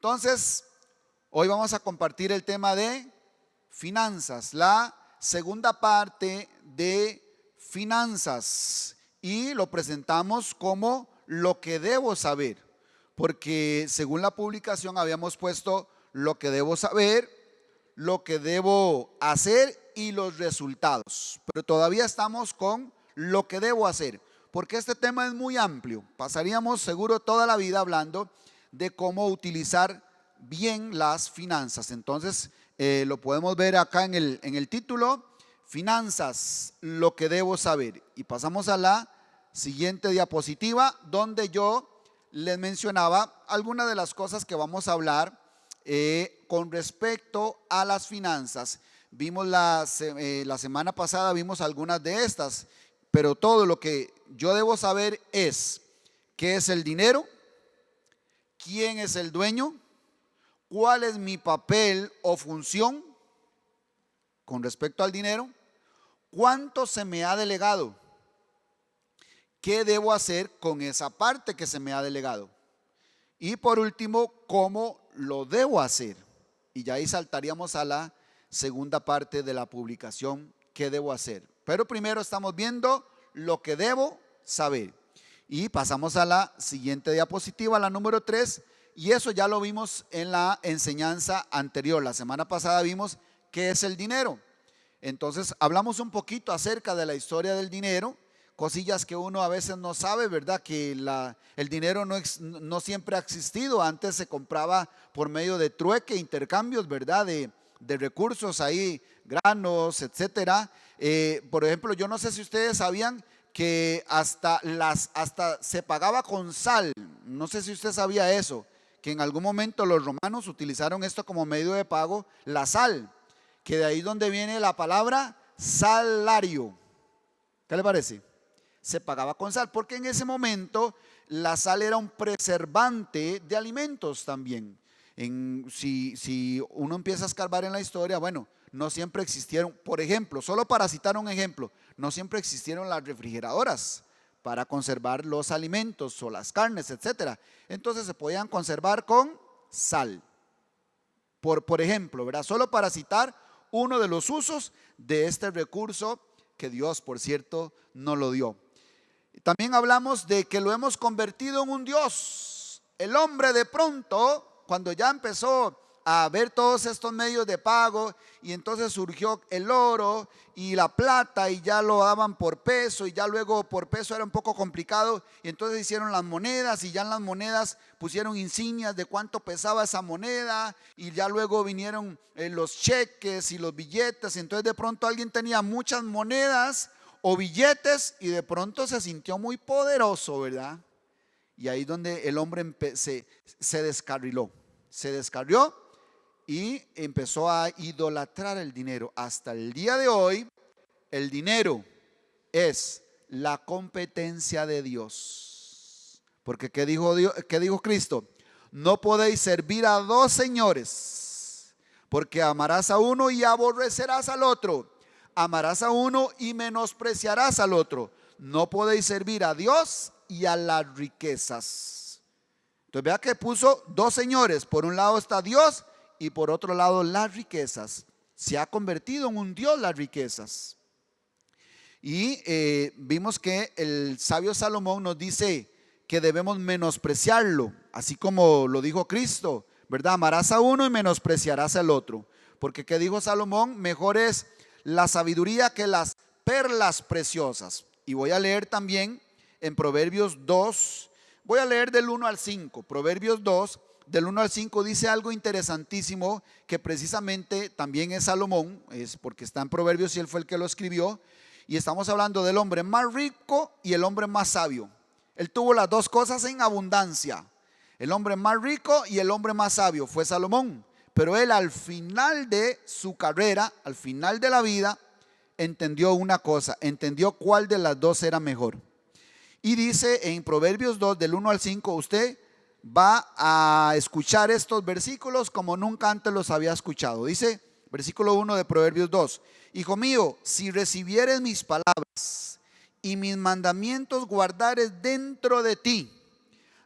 Entonces, hoy vamos a compartir el tema de finanzas, la segunda parte de finanzas, y lo presentamos como lo que debo saber, porque según la publicación habíamos puesto lo que debo saber, lo que debo hacer y los resultados, pero todavía estamos con lo que debo hacer, porque este tema es muy amplio. Pasaríamos seguro toda la vida hablando de cómo utilizar bien las finanzas. Entonces lo podemos ver acá en el título: finanzas, lo que debo saber. Y pasamos a la siguiente diapositiva, donde yo les mencionaba algunas de las cosas que vamos a hablar con respecto a las finanzas. Vimos la semana pasada, vimos algunas de estas, pero todo lo que yo debo saber es: ¿qué es el dinero? ¿Quién es el dueño? ¿Cuál es mi papel o función con respecto al dinero? ¿Cuánto se me ha delegado? ¿Qué debo hacer con esa parte que se me ha delegado? Y por último, ¿cómo lo debo hacer? Y ya ahí saltaríamos a la segunda parte de la publicación: ¿qué debo hacer? Pero primero estamos viendo lo que debo saber. Y pasamos a la siguiente diapositiva, la número 3. Y eso ya lo vimos en la enseñanza anterior. La semana pasada vimos qué es el dinero. Entonces hablamos un poquito acerca de la historia del dinero, cosillas que uno a veces no sabe, ¿verdad? Que el dinero no siempre ha existido. Antes se compraba por medio de trueque, intercambios, ¿verdad? De recursos ahí, granos, etcétera. Por ejemplo, yo no sé si ustedes sabían que hasta se pagaba con sal. No sé si usted sabía eso, que en algún momento los romanos utilizaron esto como medio de pago, la sal, que de ahí donde viene la palabra salario. ¿Qué le parece? Se pagaba con sal, porque en ese momento la sal era un preservante de alimentos también. Si uno empieza a escarbar en la historia, bueno, no siempre existieron, por ejemplo, solo para citar un ejemplo, no siempre existieron las refrigeradoras para conservar los alimentos o las carnes, etcétera. Entonces se podían conservar con sal, por ejemplo, ¿verdad? Solo para citar uno de los usos de este recurso que Dios, por cierto, nos lo dio. También hablamos de que lo hemos convertido en un Dios. El hombre, de pronto, cuando ya empezó a ver todos estos medios de pago, y entonces surgió el oro y la plata, y ya lo daban por peso, y ya luego por peso era un poco complicado, y entonces hicieron las monedas, y ya en las monedas pusieron insignias de cuánto pesaba esa moneda, y ya luego vinieron los cheques y los billetes. Entonces de pronto alguien tenía muchas monedas o billetes y de pronto se sintió muy poderoso, ¿verdad? Y ahí donde el hombre se descarriló y empezó a idolatrar el dinero. Hasta el día de hoy, el dinero es la competencia de Dios. Porque ¿qué dijo Dios? ¿Qué dijo Cristo? No podéis servir a dos señores, porque amarás a uno y aborrecerás al otro. Amarás a uno y menospreciarás al otro. No podéis servir a Dios y a las riquezas. Entonces vea que puso dos señores. Por un lado está Dios y por otro lado las riquezas. Se ha convertido en un Dios las riquezas. Y vimos que el sabio Salomón nos dice que debemos menospreciarlo, así como lo dijo Cristo, ¿verdad? Amarás a uno y menospreciarás al otro. Porque ¿qué dijo Salomón? Mejor es la sabiduría que las perlas preciosas. Y voy a leer también en Proverbios 2, voy a leer del 1 al 5. Proverbios 2, del 1 al 5 dice algo interesantísimo, que precisamente también es Salomón, es porque está en Proverbios y él fue el que lo escribió. Y estamos hablando del hombre más rico y el hombre más sabio. Él tuvo las dos cosas en abundancia. El hombre más rico y el hombre más sabio fue Salomón. Pero él, al final de su carrera, al final de la vida, entendió una cosa, entendió cuál de las dos era mejor. Y dice en Proverbios 2, del 1 al 5, usted va a escuchar estos versículos como nunca antes los había escuchado. Dice, versículo 1 de Proverbios 2: Hijo mío, si recibieres mis palabras y mis mandamientos guardares dentro de ti,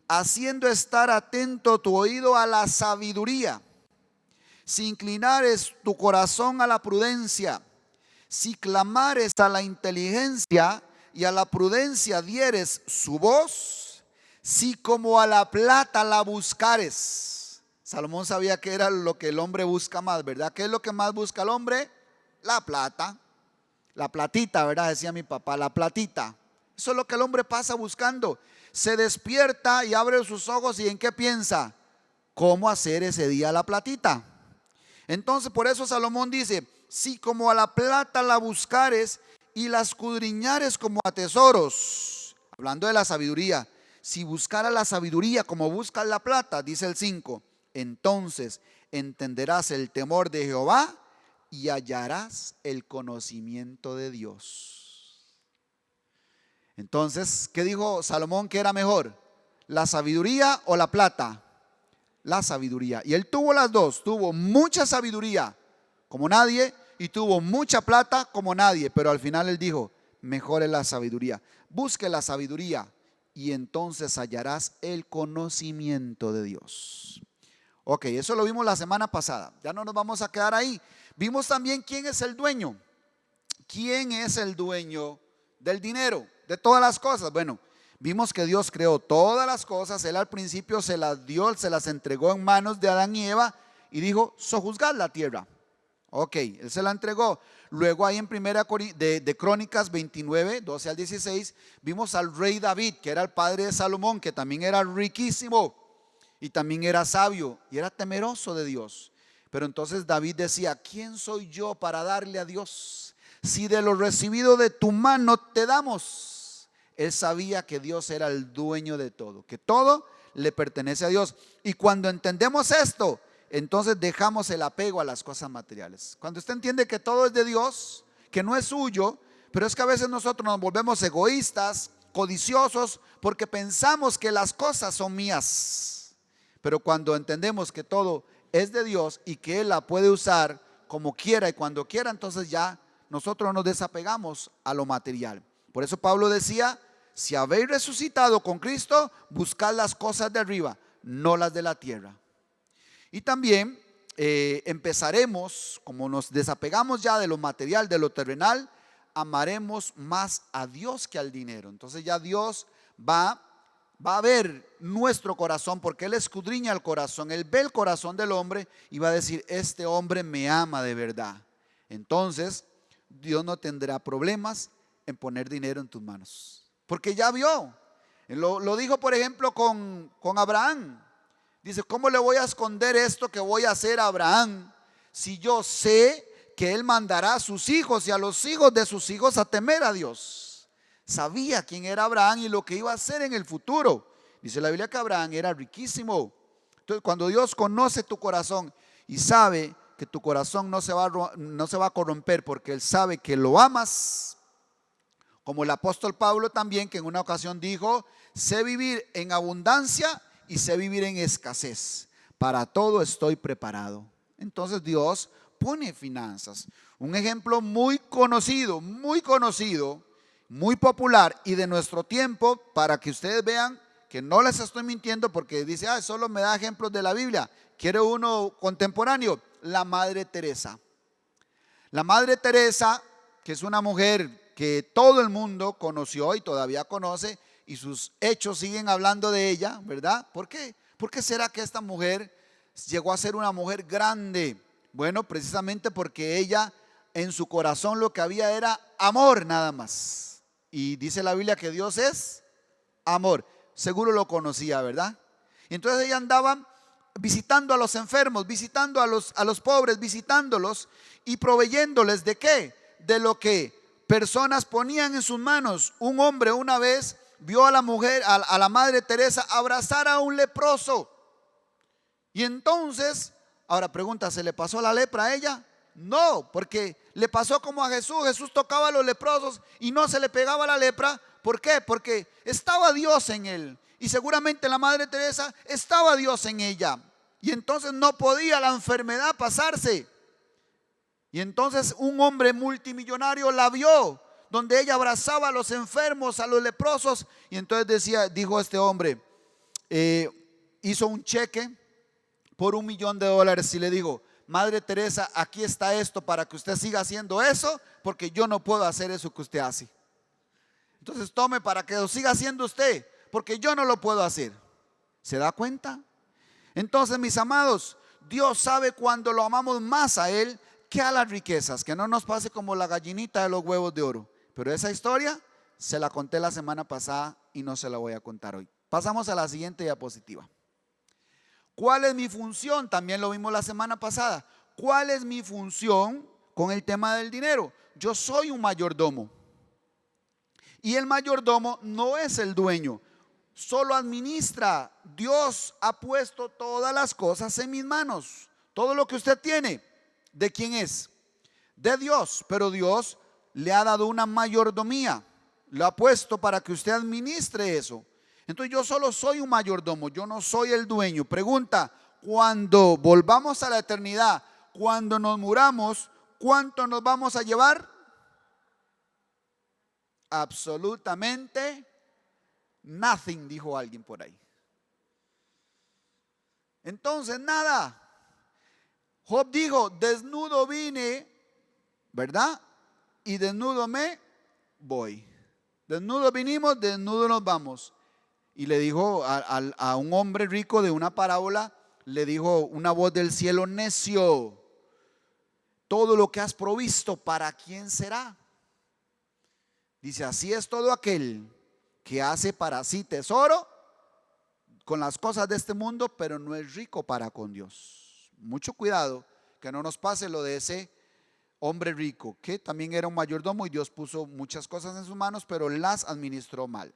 haciendo estar atento tu oído a la sabiduría, si inclinares tu corazón a la prudencia, si clamares a la inteligencia y a la prudencia dieres su voz, si como a la plata la buscares. Salomón sabía que era lo que el hombre busca más, ¿verdad? ¿Qué es lo que más busca el hombre? La plata, la platita, ¿verdad? Decía mi papá, la platita. Eso es lo que el hombre pasa buscando. Se despierta y abre sus ojos y ¿en qué piensa? ¿Cómo hacer ese día la platita? Entonces por eso Salomón dice, si como a la plata la buscares y la escudriñares como a tesoros, hablando de la sabiduría, si buscaras la sabiduría como buscas la plata, dice el 5, entonces entenderás el temor de Jehová y hallarás el conocimiento de Dios. Entonces, ¿qué dijo Salomón que era mejor? ¿La sabiduría o la plata? La sabiduría. Y él tuvo las dos, tuvo mucha sabiduría como nadie y tuvo mucha plata como nadie, pero al final él dijo, mejor es la sabiduría. Busque la sabiduría y entonces hallarás el conocimiento de Dios. Ok, eso lo vimos la semana pasada, ya no nos vamos a quedar ahí. Vimos también quién es el dueño. ¿Quién es el dueño del dinero, de todas las cosas? Bueno, vimos que Dios creó todas las cosas. Él al principio se las dio, se las entregó en manos de Adán y Eva y dijo, sojuzgad la tierra. Ok, Él se la entregó. Luego ahí en primera de Crónicas 29, 12 al 16, vimos al rey David, que era el padre de Salomón, que también era riquísimo y también era sabio y era temeroso de Dios. Pero entonces David decía, ¿quién soy yo para darle a Dios? Si de lo recibido de tu mano te damos. Él sabía que Dios era el dueño de todo, que todo le pertenece a Dios. Y cuando entendemos esto, entonces dejamos el apego a las cosas materiales. Cuando usted entiende que todo es de Dios, que no es suyo, pero es que a veces nosotros nos volvemos egoístas, codiciosos, porque pensamos que las cosas son mías. Pero cuando entendemos que todo es de Dios y que Él la puede usar como quiera y cuando quiera, entonces ya nosotros nos desapegamos a lo material. Por eso Pablo decía, si habéis resucitado con Cristo, buscad las cosas de arriba, no las de la tierra. Y también empezaremos, como nos desapegamos ya de lo material, de lo terrenal, amaremos más a Dios que al dinero. Entonces ya Dios va a ver nuestro corazón, porque Él escudriña el corazón. Él ve el corazón del hombre y va a decir, este hombre me ama de verdad. Entonces Dios no tendrá problemas en poner dinero en tus manos, porque ya vio. Lo dijo por ejemplo con Abraham. Dice, ¿cómo le voy a esconder esto que voy a hacer a Abraham si yo sé que él mandará a sus hijos y a los hijos de sus hijos a temer a Dios? Sabía quién era Abraham y lo que iba a hacer en el futuro. Dice la Biblia que Abraham era riquísimo. Entonces cuando Dios conoce tu corazón y sabe que tu corazón no se va a corromper porque Él sabe que lo amas, como el apóstol Pablo también, que en una ocasión dijo, sé vivir en abundancia y sé vivir en escasez, para todo estoy preparado. Entonces Dios pone finanzas. Un ejemplo muy conocido, muy popular y de nuestro tiempo, para que ustedes vean que no les estoy mintiendo, porque dice, solo me da ejemplos de la Biblia. Quiere uno contemporáneo, la Madre Teresa. La Madre Teresa, que es una mujer que todo el mundo conoció y todavía conoce, y sus hechos siguen hablando de ella, ¿verdad? ¿Por qué? ¿Por qué será que esta mujer llegó a ser una mujer grande? Bueno, precisamente porque ella en su corazón lo que había era amor nada más. Y dice la Biblia que Dios es amor. Seguro lo conocía, ¿verdad? Y entonces ella andaba visitando a los enfermos, visitando a los pobres, visitándolos y proveyéndoles ¿de qué? De lo que personas ponían en sus manos. Un hombre una vez vio a la mujer, a la Madre Teresa abrazar a un leproso. Y entonces, ahora pregunta, ¿se le pasó la lepra a ella? No, porque le pasó como a Jesús. Jesús tocaba a los leprosos y no se le pegaba la lepra. ¿Por qué? Porque estaba Dios en él. Y seguramente la Madre Teresa estaba Dios en ella. Y entonces no podía la enfermedad pasarse. Y entonces un hombre multimillonario la vio, donde ella abrazaba a los enfermos, a los leprosos. Y entonces dijo este hombre, hizo un cheque por $1.000.000 y le digo: Madre Teresa, aquí está esto para que usted siga haciendo eso, porque yo no puedo hacer eso que usted hace. Entonces tome para que lo siga haciendo usted, porque yo no lo puedo hacer. ¿Se da cuenta? Entonces, mis amados, Dios sabe cuando lo amamos más a Él que a las riquezas. Que no nos pase como la gallinita de los huevos de oro. Pero esa historia se la conté la semana pasada y no se la voy a contar hoy. Pasamos a la siguiente diapositiva. ¿Cuál es mi función? También lo vimos la semana pasada. ¿Cuál es mi función con el tema del dinero? Yo soy un mayordomo. Y el mayordomo no es el dueño, solo administra. Dios ha puesto todas las cosas en mis manos. Todo lo que usted tiene, ¿de quién es? De Dios. Pero Dios le ha dado una mayordomía, lo ha puesto para que usted administre eso. Entonces yo solo soy un mayordomo, yo no soy el dueño. Pregunta: cuando volvamos a la eternidad, cuando nos muramos, ¿cuánto nos vamos a llevar? Absolutamente nothing, dijo alguien por ahí. Entonces nada. Job dijo: desnudo vine, ¿verdad? Y desnudo me voy. Desnudo vinimos, desnudo nos vamos. Y le dijo a un hombre rico de una parábola, le dijo una voz del cielo: necio, todo lo que has provisto, ¿para quién será? Dice: así es todo aquel que hace para sí tesoro con las cosas de este mundo, pero no es rico para con Dios. Mucho cuidado que no nos pase lo de ese hombre rico, que también era un mayordomo y Dios puso muchas cosas en sus manos, pero las administró mal.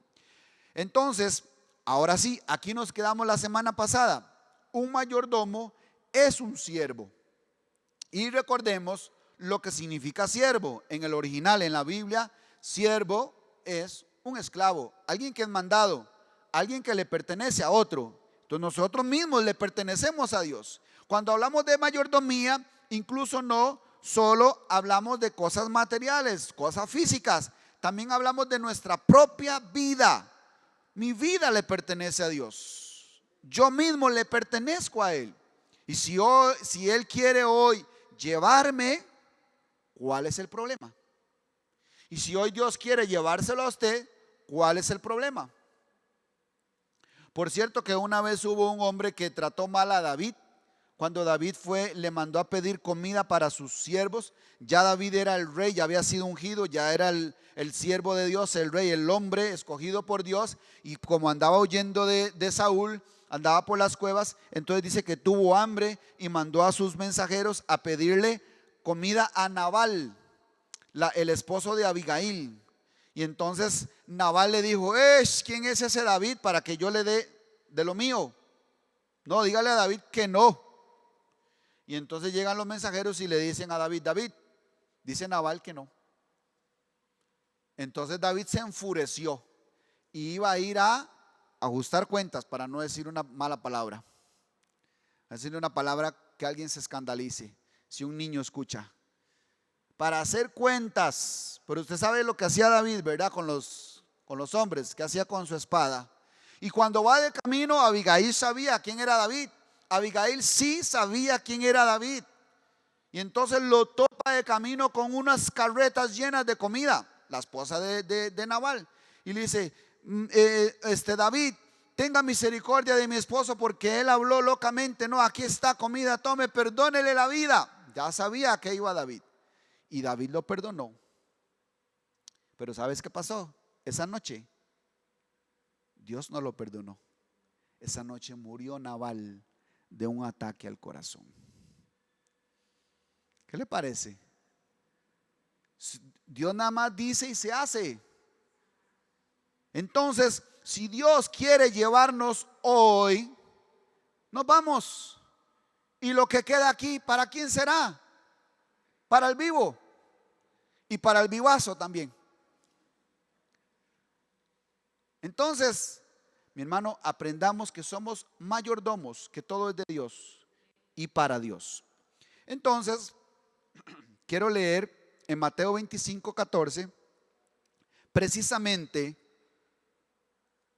Entonces, ahora sí, aquí nos quedamos la semana pasada. Un mayordomo es un siervo. Y recordemos lo que significa siervo. En el original, en la Biblia, siervo es un esclavo, alguien que es mandado, alguien que le pertenece a otro. Entonces nosotros mismos le pertenecemos a Dios. Cuando hablamos de mayordomía, incluso no solo hablamos de cosas materiales, cosas físicas, también hablamos de nuestra propia vida. Mi vida le pertenece a Dios. Yo mismo le pertenezco a Él. Y si Él quiere hoy llevarme, ¿cuál es el problema? Y si hoy Dios quiere llevárselo a usted, ¿cuál es el problema? Por cierto que una vez hubo un hombre que trató mal a David. Cuando David le mandó a pedir comida para sus siervos. Ya David era el rey, ya había sido ungido, ya era el siervo de Dios, el rey, el hombre escogido por Dios. Y como andaba huyendo de Saúl, andaba por las cuevas, entonces dice que tuvo hambre y mandó a sus mensajeros a pedirle comida a Nabal, el esposo de Abigail. Y entonces Nabal le dijo: ¿quién es ese David para que yo le dé de lo mío? No, dígale a David que no. Y entonces llegan los mensajeros y le dicen a David: David, dice Nabal que no. Entonces David se enfureció y iba a ir a ajustar cuentas, para no decir una mala palabra, a decirle una palabra que alguien se escandalice si un niño escucha, para hacer cuentas. Pero usted sabe lo que hacía David, ¿verdad? Con los hombres, que hacía con su espada. Y cuando va de camino, Abigail sabía quién era David. Abigail sí sabía quién era David. Y entonces lo topa de camino con unas carretas llenas de comida, la esposa de Nabal. Y le dice: David, tenga misericordia de mi esposo, porque él habló locamente. No, aquí está comida, tome, perdónele la vida. Ya sabía que iba David. Y David lo perdonó. Pero ¿sabes qué pasó? Esa noche Dios no lo perdonó. Esa noche murió Nabal de un ataque al corazón. ¿Qué le parece? Dios nada más dice y se hace. Entonces, si Dios quiere llevarnos hoy, nos vamos. Y lo que queda aquí, ¿para quién será? Para el vivo y para el vivazo también. Entonces, mi hermano, aprendamos que somos mayordomos, que todo es de Dios y para Dios. Entonces, quiero leer en Mateo 25:14, precisamente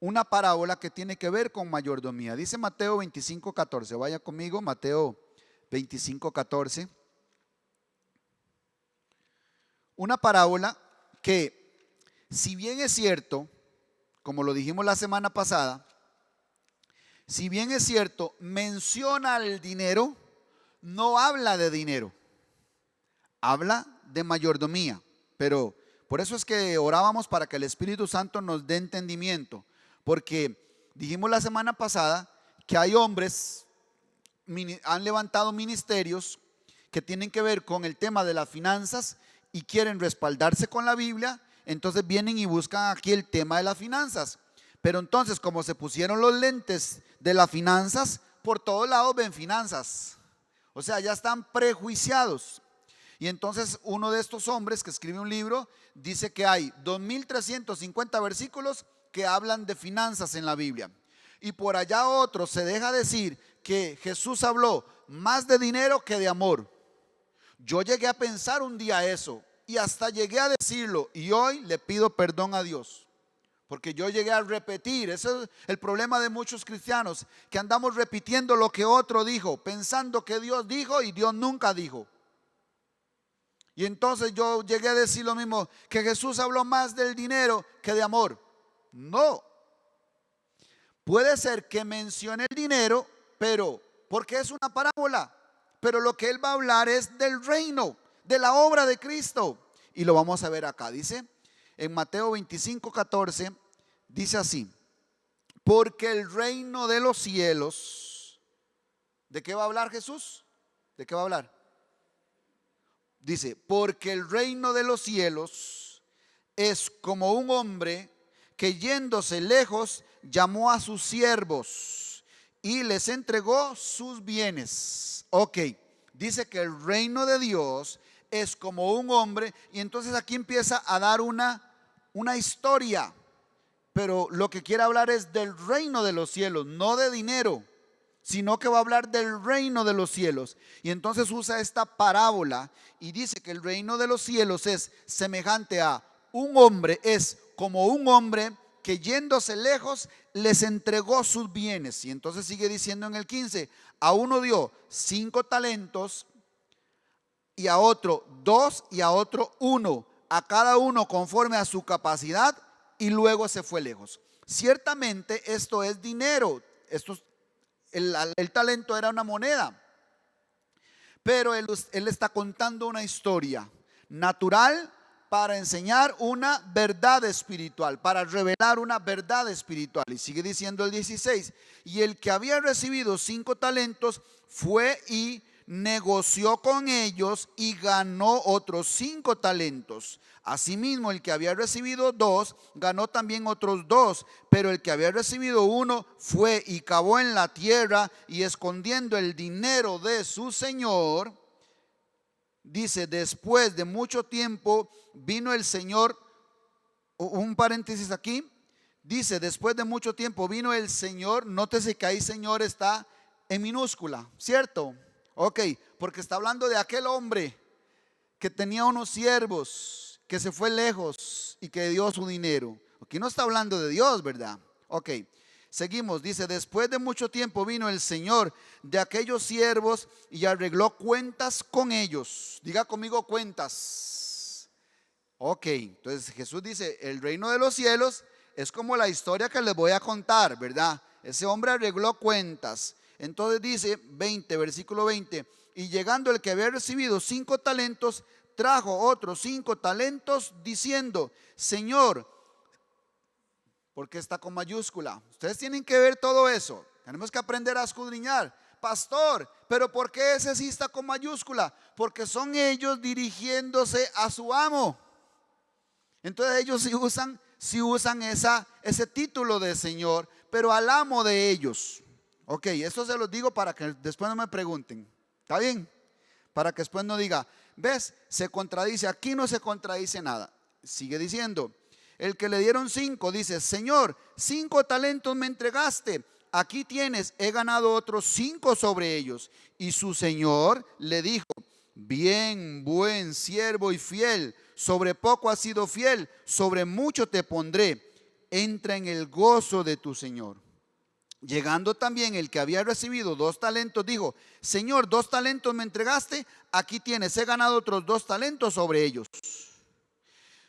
una parábola que tiene que ver con mayordomía. Dice Mateo 25:14. Vaya conmigo, Mateo 25:14. Una parábola que, si bien es cierto, como lo dijimos la semana pasada, si bien es cierto, menciona el dinero, no habla de dinero, habla de mayordomía. Pero por eso es que orábamos para que el Espíritu Santo nos dé entendimiento, porque dijimos la semana pasada que hay hombres, han levantado ministerios que tienen que ver con el tema de las finanzas y quieren respaldarse con la Biblia. Entonces vienen y buscan aquí el tema de las finanzas. Pero entonces, como se pusieron los lentes de las finanzas, por todos lados ven finanzas. O sea, ya están prejuiciados. Y entonces uno de estos hombres que escribe un libro dice que hay 2350 versículos que hablan de finanzas en la Biblia. Y por allá otro se deja decir que Jesús habló más de dinero que de amor. Yo llegué a pensar un día eso y hasta llegué a decirlo, y hoy le pido perdón a Dios, porque yo llegué a repetir. Ese es el problema de muchos cristianos, que andamos repitiendo lo que otro dijo, pensando que Dios dijo y Dios nunca dijo. Y entonces yo llegué a decir lo mismo, que Jesús habló más del dinero que de amor. No. Puede ser que mencione el dinero, pero porque es una parábola. Pero lo que él va a hablar es del reino, de la obra de Cristo. Y lo vamos a ver acá. Dice en Mateo 25:14, dice así: porque el reino de los cielos, ¿de qué va a hablar Jesús? ¿De qué va a hablar? Dice, porque el reino de los cielos es como un hombre que, yéndose lejos, llamó a sus siervos y les entregó sus bienes. Ok, dice que el reino de Dios es como un hombre, y entonces aquí empieza a dar una historia, pero lo que quiere hablar es del reino de los cielos, no de dinero, sino que va a hablar del reino de los cielos. Y entonces usa esta parábola y dice que el reino de los cielos es semejante a un hombre, es como un hombre que, yéndose lejos, les entregó sus bienes. Y entonces sigue diciendo en el 15, a uno dio 5 talentos, y a otro 2, y a otro 1, a cada uno conforme a su capacidad, y luego se fue lejos. Ciertamente esto es dinero, el talento era una moneda, pero él está contando una historia natural para enseñar una verdad espiritual, para revelar una verdad espiritual. Y sigue diciendo el 16, y el que había recibido 5 talentos fue y negoció con ellos y ganó otros 5 talentos. Asimismo, el que había recibido 2 ganó también otros 2, pero el que había recibido 1 fue y cavó en la tierra, y escondiendo el dinero de su señor. Dice, después de mucho tiempo vino el Señor, un paréntesis aquí, dice, después de mucho tiempo vino el Señor. Nótese que ahí Señor está en minúscula, ¿cierto? Ok, porque está hablando de aquel hombre que tenía unos siervos, que se fue lejos y que dio su dinero. Aquí no está hablando de Dios, ¿verdad? Ok, seguimos. Dice, después de mucho tiempo vino el Señor de aquellos siervos y arregló cuentas con ellos. Diga conmigo, cuentas. Ok, entonces Jesús dice, el reino de los cielos es como la historia que les voy a contar, ¿verdad? Ese hombre arregló cuentas. Entonces dice 20, versículo 20, y llegando el que había recibido 5 talentos, trajo otros 5 talentos, diciendo, Señor, porque está con mayúscula. Ustedes tienen que ver todo eso. Tenemos que aprender a escudriñar. Pastor, pero ¿por qué ese sí está con mayúscula? Porque son ellos dirigiéndose a su amo. Entonces ellos sí usan ese título de Señor, pero al amo de ellos. Ok, esto se los digo para que después no me pregunten. ¿Está bien? Para que después no diga, ¿ves? Se contradice. Aquí no se contradice nada. Sigue diciendo, el que le dieron 5 dice, Señor, 5 talentos me entregaste, aquí tienes, he ganado otros 5 sobre ellos. Y su señor le dijo, bien, buen siervo y fiel, sobre poco has sido fiel, sobre mucho te pondré, entra en el gozo de tu Señor. Llegando también el que había recibido 2 talentos, dijo: Señor, 2 talentos me entregaste, aquí tienes, he ganado otros 2 talentos sobre ellos.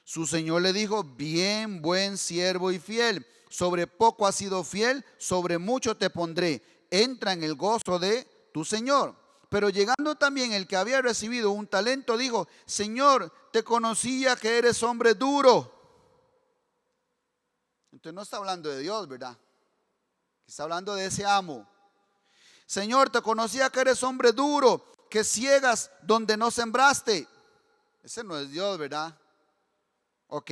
Su Señor le dijo: bien, buen siervo y fiel, sobre poco has sido fiel, sobre mucho te pondré, entra en el gozo de tu Señor. Pero llegando también el que había recibido 1 talento, dijo: Señor, te conocía que eres hombre duro. Entonces no está hablando de Dios, ¿verdad? Está hablando de ese amo. Señor, te conocía que eres hombre duro, que ciegas donde no sembraste. Ese no es Dios, ¿verdad? Ok.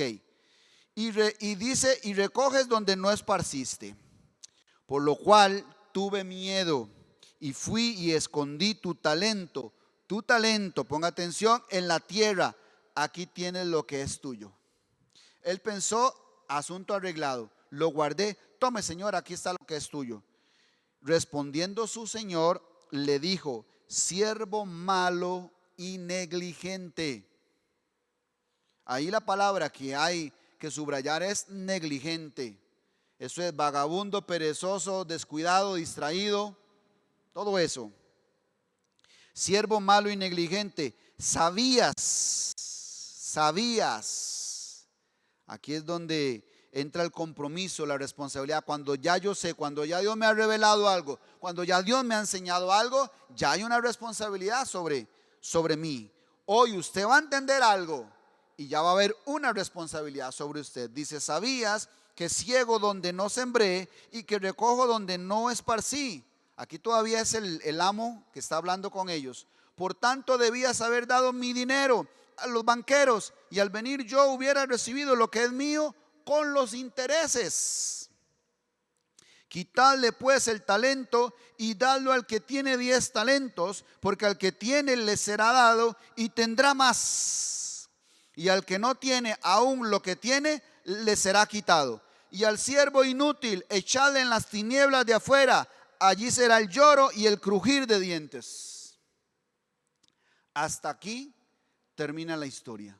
Y dice: y recoges donde no esparciste. Por lo cual tuve miedo y fui y escondí tu talento. Tu talento, ponga atención, en la tierra. Aquí tienes lo que es tuyo. Él pensó: asunto arreglado. Lo guardé. Tome, Señor, aquí está lo que es tuyo. Respondiendo su Señor, le dijo: siervo malo y negligente. Ahí la palabra que hay que subrayar es negligente. Eso es vagabundo, perezoso, descuidado, distraído, todo eso. Siervo malo y negligente, sabías. Aquí es donde entra el compromiso, la responsabilidad. Cuando ya yo sé, cuando ya Dios me ha revelado algo, cuando ya Dios me ha enseñado algo, ya hay una responsabilidad sobre mí. Hoy usted va a entender algo y ya va a haber una responsabilidad sobre usted. Dice: sabías que ciego donde no sembré y que recojo donde no esparcí. Aquí todavía es el amo que está hablando con ellos. Por tanto debías haber dado mi dinero a los banqueros, y al venir yo hubiera recibido lo que es mío con los intereses. Quitadle pues el talento y dadlo al que tiene 10 talentos, porque al que tiene le será dado y tendrá más. Y al que no tiene, aún lo que tiene le será quitado. Y al siervo inútil echadle en las tinieblas de afuera, allí será el lloro y el crujir de dientes. Hasta aquí termina la historia.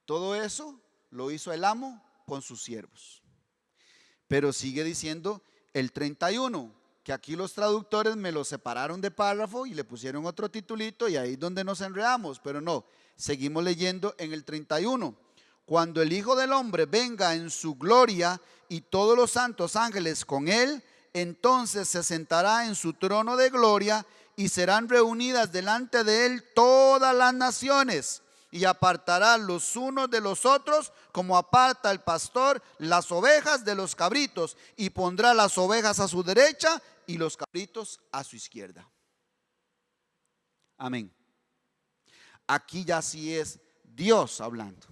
Todo eso lo hizo el amo con sus siervos. Pero sigue diciendo el 31, que aquí los traductores me lo separaron de párrafo y le pusieron otro titulito, y ahí es donde nos enredamos. Pero no, seguimos leyendo en el 31. Cuando el Hijo del Hombre venga en su gloria y todos los santos ángeles con él, entonces se sentará en su trono de gloria y serán reunidas delante de él todas las naciones, y apartará los unos de los otros como aparta el pastor las ovejas de los cabritos, y pondrá las ovejas a su derecha y los cabritos a su izquierda. Amén. Aquí ya sí es Dios hablando.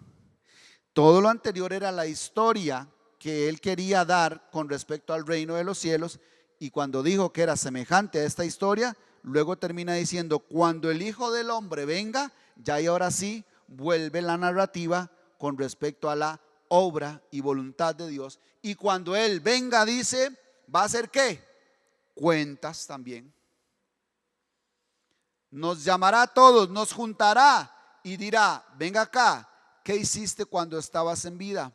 Todo lo anterior era la historia que él quería dar con respecto al reino de los cielos, y cuando dijo que era semejante a esta historia, luego termina diciendo: cuando el Hijo del Hombre venga, ya y ahora sí vuelve la narrativa con respecto a la obra y voluntad de Dios. Y cuando Él venga, dice, va a hacer ¿qué? Cuentas también. Nos llamará a todos, nos juntará y dirá: venga acá, ¿qué hiciste cuando estabas en vida?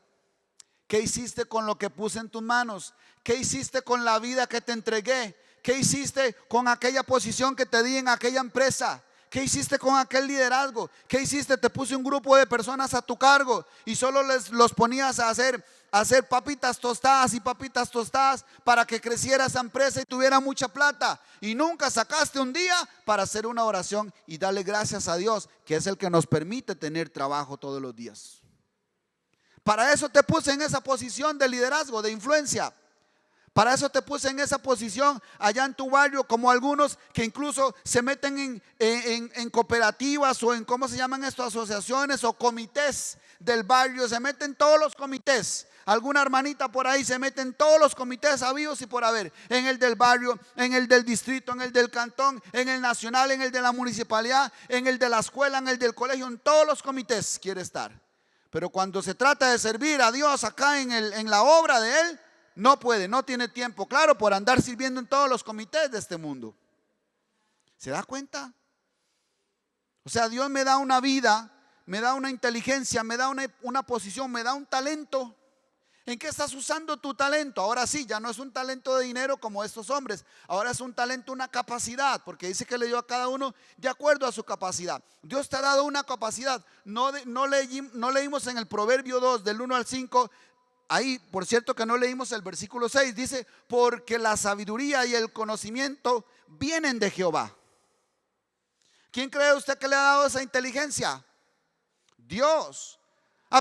¿Qué hiciste con lo que puse en tus manos? ¿Qué hiciste con la vida que te entregué? ¿Qué hiciste con aquella posición que te di en aquella empresa? ¿Qué hiciste con aquel liderazgo? ¿Qué hiciste? Te puse un grupo de personas a tu cargo y solo los ponías a hacer papitas tostadas y papitas tostadas para que creciera esa empresa y tuviera mucha plata, y nunca sacaste un día para hacer una oración y darle gracias a Dios, que es el que nos permite tener trabajo todos los días. Para eso te puse en esa posición de liderazgo, de influencia. Para eso te puse en esa posición allá en tu barrio, como algunos que incluso se meten en cooperativas o en, ¿cómo se llaman esto? Asociaciones o comités del barrio. Se meten todos los comités. Alguna hermanita por ahí se mete en todos los comités habidos y por haber. En el del barrio, en el del distrito, en el del cantón, en el nacional, en el de la municipalidad, en el de la escuela, en el del colegio. En todos los comités quiere estar. Pero cuando se trata de servir a Dios acá en la obra de Él, no puede, no tiene tiempo, claro, por andar sirviendo en todos los comités de este mundo. ¿Se da cuenta? O sea, Dios me da una vida, me da una inteligencia, me da una posición, me da un talento. ¿En qué estás usando tu talento? Ahora sí, ya no es un talento de dinero como estos hombres. Ahora es un talento, una capacidad, porque dice que le dio a cada uno de acuerdo a su capacidad. Dios te ha dado una capacidad. No leímos en el Proverbio 2, del 1 al 5. Ahí, por cierto, que no leímos el versículo 6. Dice, porque la sabiduría y el conocimiento vienen de Jehová. ¿Quién cree usted que le ha dado esa inteligencia? Dios.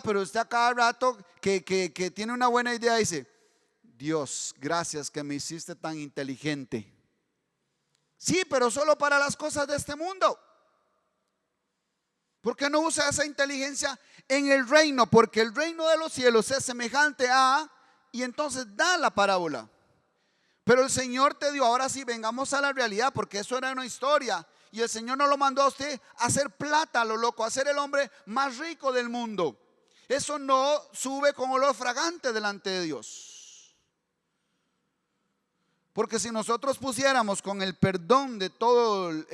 Pero usted a cada rato que tiene una buena idea dice, Dios, gracias que me hiciste tan inteligente. Sí, pero solo para las cosas de este mundo. ¿Por qué no usa esa inteligencia en el reino? Porque el reino de los cielos es semejante a, y entonces da la parábola. Pero el Señor te dio, ahora sí, vengamos a la realidad, porque eso era una historia. Y el Señor no lo mandó a usted a hacer plata a lo loco, a ser el hombre más rico del mundo. Eso no sube con olor fragante delante de Dios. Porque si nosotros pusiéramos con el perdón de todas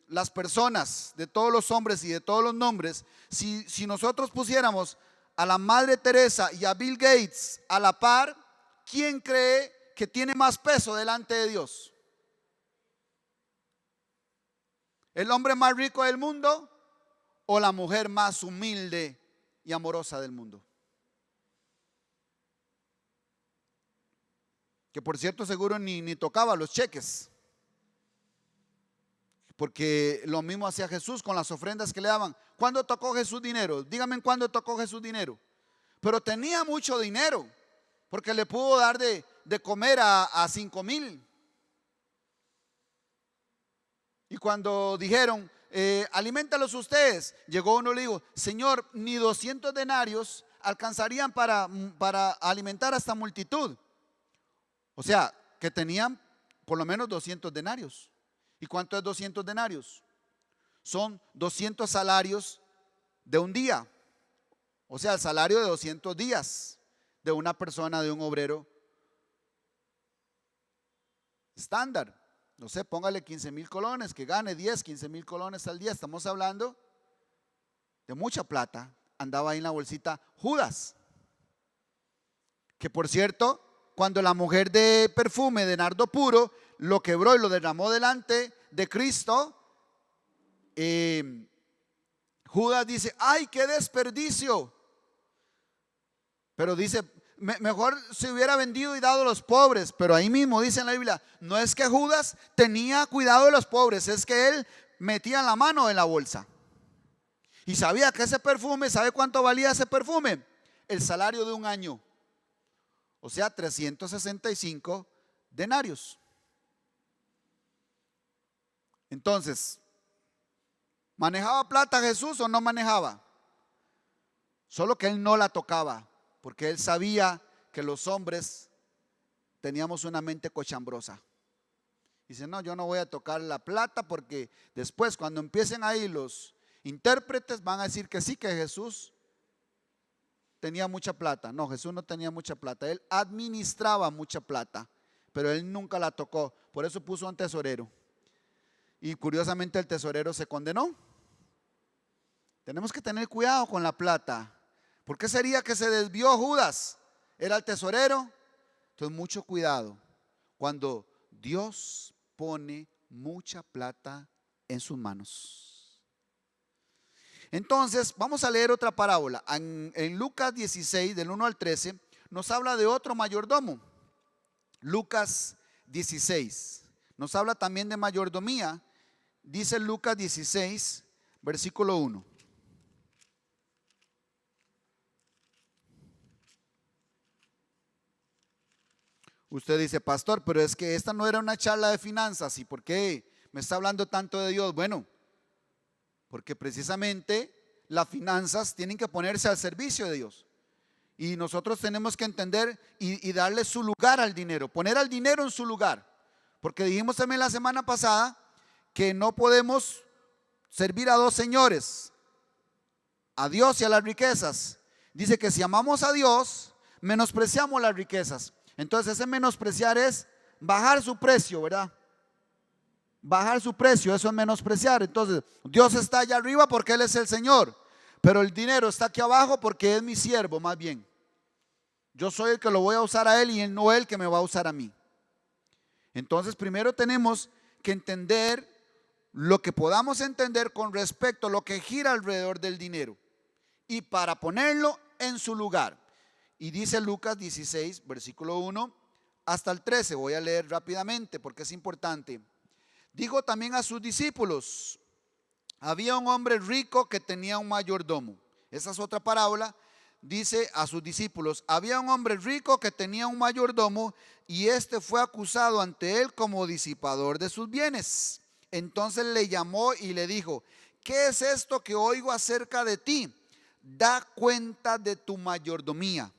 las personas, de todos los hombres y de todos los nombres, si nosotros pusiéramos a la Madre Teresa y a Bill Gates a la par, ¿quién cree que tiene más peso delante de Dios? ¿El hombre más rico del mundo o la mujer más humilde y amorosa del mundo? Que por cierto seguro ni tocaba los cheques, porque lo mismo hacía Jesús con las ofrendas que le daban. ¿Cuándo tocó Jesús dinero? Díganme cuándo tocó Jesús dinero. Pero tenía mucho dinero, porque le pudo dar de comer a 5,000. Y cuando dijeron, aliméntalos ustedes, llegó uno y le dijo, Señor, ni 200 denarios alcanzarían para alimentar a esta multitud. O sea, que tenían por lo menos 200 denarios. ¿Y cuánto es 200 denarios? Son 200 salarios de un día. O sea, el salario de 200 días de una persona, de un obrero estándar. No sé, póngale 15,000 colones, que gane 10, 15,000 colones al día. Estamos hablando de mucha plata. Andaba ahí en la bolsita Judas, que por cierto, cuando la mujer de perfume de nardo puro lo quebró y lo derramó delante de Cristo, Judas dice, ¡ay, qué desperdicio! Pero dice, mejor se hubiera vendido y dado a los pobres. Pero ahí mismo dice en la Biblia, no es que Judas tenía cuidado de los pobres, es que él metía la mano en la bolsa y sabía que ese perfume, ¿sabe cuánto valía ese perfume? El salario de un año, o sea, 365 denarios. Entonces, ¿manejaba plata Jesús o no manejaba? Solo que él no la tocaba, porque él sabía que los hombres teníamos una mente cochambrosa. Dice, no, yo no voy a tocar la plata, porque después cuando empiecen ahí los intérpretes van a decir que sí, que Jesús tenía mucha plata. No, Jesús no tenía mucha plata, él administraba mucha plata, pero él nunca la tocó. Por eso puso un tesorero. Y curiosamente el tesorero se condenó. Tenemos que tener cuidado con la plata. ¿Por qué sería que se desvió Judas? Era el tesorero. Entonces mucho cuidado cuando Dios pone mucha plata en sus manos. Entonces vamos a leer otra parábola. En Lucas 16, del 1 al 13, nos habla de otro mayordomo. Lucas 16 nos habla también de mayordomía. Dice Lucas 16, versículo 1. Usted dice, pastor, pero es que esta no era una charla de finanzas. ¿Y por qué me está hablando tanto de Dios? Bueno, porque precisamente las finanzas tienen que ponerse al servicio de Dios. Y nosotros tenemos que entender y darle su lugar al dinero, poner al dinero en su lugar. Porque dijimos también la semana pasada que no podemos servir a dos señores, a Dios y a las riquezas. Dice que si amamos a Dios, menospreciamos las riquezas. Entonces ese menospreciar es bajar su precio, ¿verdad? Bajar su precio, eso es menospreciar. Entonces Dios está allá arriba porque Él es el Señor, pero el dinero está aquí abajo porque es mi siervo, más bien. Yo soy el que lo voy a usar a él y no él que me va a usar a mí. Entonces, primero tenemos que entender lo que podamos entender con respecto a lo que gira alrededor del dinero y para ponerlo en su lugar. Y dice Lucas 16, versículo 1 hasta el 13. Voy a leer rápidamente porque es importante. Dijo también a sus discípulos: había un hombre rico que tenía un mayordomo. Esa es otra parábola. Dice a sus discípulos: había un hombre rico que tenía un mayordomo, y este fue acusado ante él como disipador de sus bienes. Entonces le llamó y le dijo: ¿qué es esto que oigo acerca de ti? Da cuenta de tu mayordomía,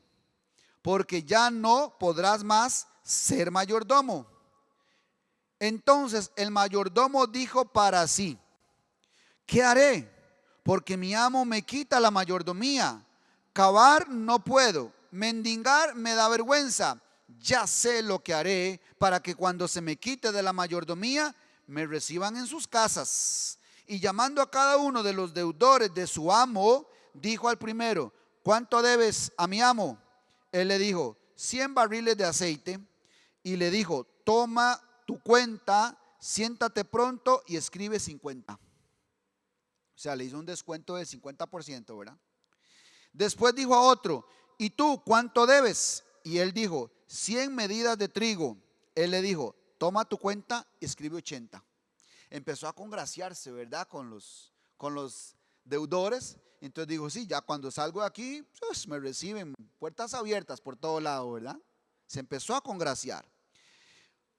porque ya no podrás más ser mayordomo. Entonces el mayordomo dijo para sí: ¿qué haré? Porque mi amo me quita la mayordomía. Cavar no puedo, mendigar me da vergüenza. Ya sé lo que haré para que cuando se me quite de la mayordomía, me reciban en sus casas. Y llamando a cada uno de los deudores de su amo, dijo al primero: ¿cuánto debes a mi amo? Él le dijo: 100 barriles de aceite. Y le dijo: toma tu cuenta, siéntate pronto y escribe 50. O sea, le hizo un descuento del 50%, ¿verdad? Después dijo a otro: ¿y tú cuánto debes? Y él dijo: 100 medidas de trigo. Él le dijo: toma tu cuenta y escribe 80. Empezó a congraciarse, ¿verdad? Con los deudores. Entonces dijo: sí, ya cuando salgo de aquí, pues me reciben puertas abiertas por todo lado, ¿verdad? Se empezó a congraciar.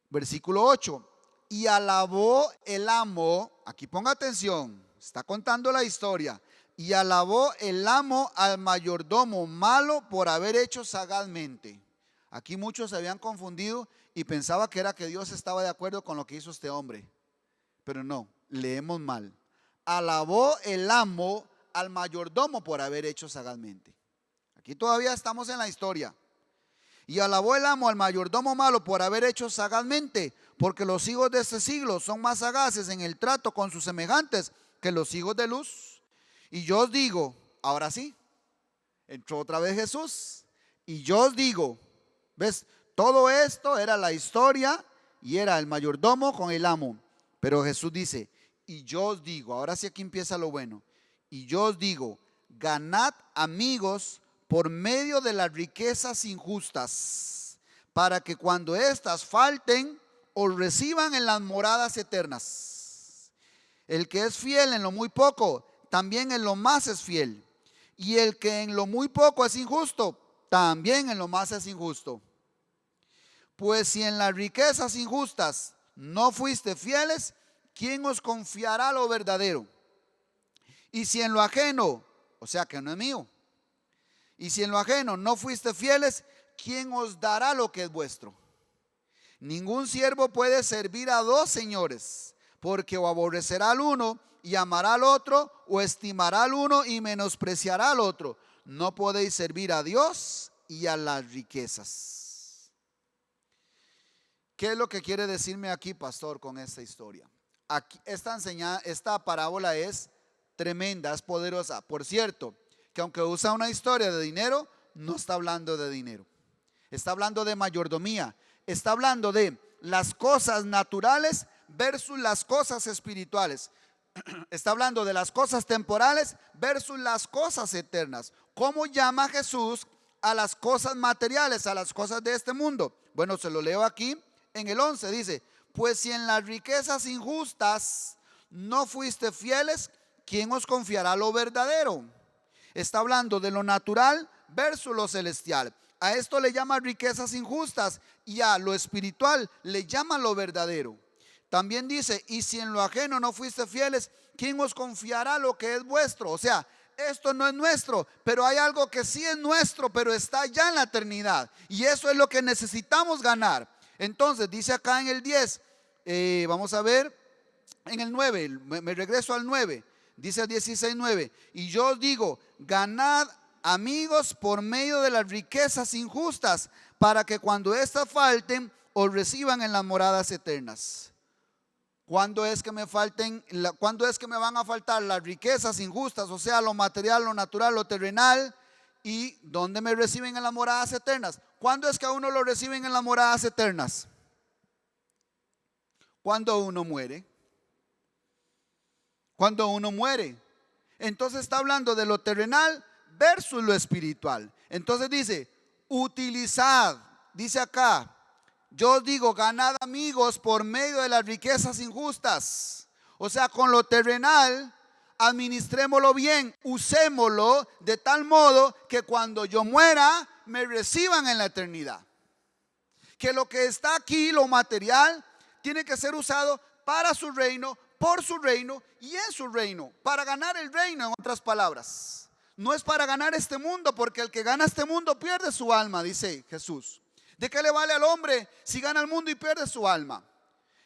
Versículo 8. Y alabó el amo, aquí ponga atención, está contando la historia. Y alabó el amo al mayordomo malo por haber hecho sagazmente. Aquí muchos se habían confundido y pensaba que era que Dios estaba de acuerdo con lo que hizo este hombre. Pero no, leemos mal. Alabó el amo al mayordomo por haber hecho sagazmente. Aquí todavía estamos en la historia. Y alabó el amo al mayordomo malo por haber hecho sagazmente, porque los hijos de este siglo son más sagaces en el trato con sus semejantes que los hijos de luz. Y yo os digo, ahora sí, entró otra vez Jesús. Y yo os digo, ¿ves? Todo esto era la historia y era el mayordomo con el amo. Pero Jesús dice: y yo os digo, ahora sí aquí empieza lo bueno. Y yo os digo, ganad amigos por medio de las riquezas injustas, para que cuando éstas falten, os reciban en las moradas eternas. El que es fiel en lo muy poco, también en lo más es fiel. Y el que en lo muy poco es injusto, también en lo más es injusto. Pues si en las riquezas injustas no fuiste fieles, ¿quién os confiará lo verdadero? Y si en lo ajeno, o sea que no es mío, y si en lo ajeno no fuiste fieles, ¿quién os dará lo que es vuestro? Ningún siervo puede servir a dos señores, porque o aborrecerá al uno y amará al otro, o estimará al uno y menospreciará al otro. No podéis servir a Dios y a las riquezas. ¿Qué es lo que quiere decirme aquí, pastor, con esta historia? Aquí, esta parábola es tremenda, es poderosa. Por cierto, que aunque usa una historia de dinero, no está hablando de dinero. Está hablando de mayordomía. Está hablando de las cosas naturales versus las cosas espirituales. Está hablando de las cosas temporales versus las cosas eternas. ¿Cómo llama Jesús a las cosas materiales, a las cosas de este mundo? Bueno, se lo leo aquí en el 11. Dice: pues si en las riquezas injustas no fuiste fieles, ¿quién os confiará lo verdadero? Está hablando de lo natural versus lo celestial. A esto le llama riquezas injustas y a lo espiritual le llama lo verdadero. También dice: y si en lo ajeno no fuiste fieles, ¿quién os confiará lo que es vuestro? O sea, esto no es nuestro, pero hay algo que sí es nuestro, pero está ya en la eternidad. Y eso es lo que necesitamos ganar. Entonces dice acá en el 10, vamos a ver en el 9, me regreso al 9. Dice el 16:9: y yo os digo, ganad amigos por medio de las riquezas injustas, para que cuando éstas falten, os reciban en las moradas eternas. ¿Cuándo es que me van a faltar las riquezas injustas? O sea, lo material, lo natural, lo terrenal, ¿y dónde me reciben en las moradas eternas? ¿Cuándo es que a uno lo reciben en las moradas eternas? Cuando uno muere. Cuando uno muere. Entonces está hablando de lo terrenal versus lo espiritual. Entonces dice, utilizad, dice acá, yo os digo, ganad amigos por medio de las riquezas injustas. O sea, con lo terrenal, administrémoslo bien, usémoslo de tal modo que cuando yo muera, me reciban en la eternidad. Que lo que está aquí, lo material, tiene que ser usado para su reino, por su reino y en su reino, para ganar el reino, en otras palabras. No es para ganar este mundo, porque el que gana este mundo pierde su alma, dice Jesús. ¿De qué le vale al hombre si gana el mundo y pierde su alma?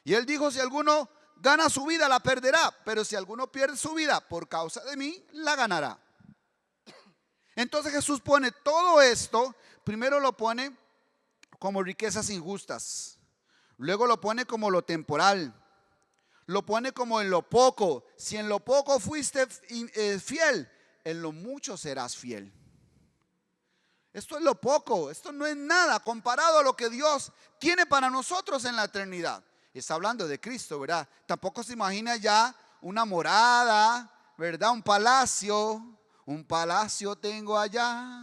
Y él dijo, si alguno gana su vida, la perderá, pero si alguno pierde su vida por causa de mí, la ganará. Entonces Jesús pone todo esto, primero lo pone como riquezas injustas, luego lo pone como lo temporal, lo pone como en lo poco. Si en lo poco fuiste fiel, en lo mucho serás fiel. Esto es lo poco, esto no es nada comparado a lo que Dios tiene para nosotros en la eternidad. Está hablando de Cristo, ¿verdad? Tampoco se imagina ya una morada, ¿verdad? Un palacio tengo allá.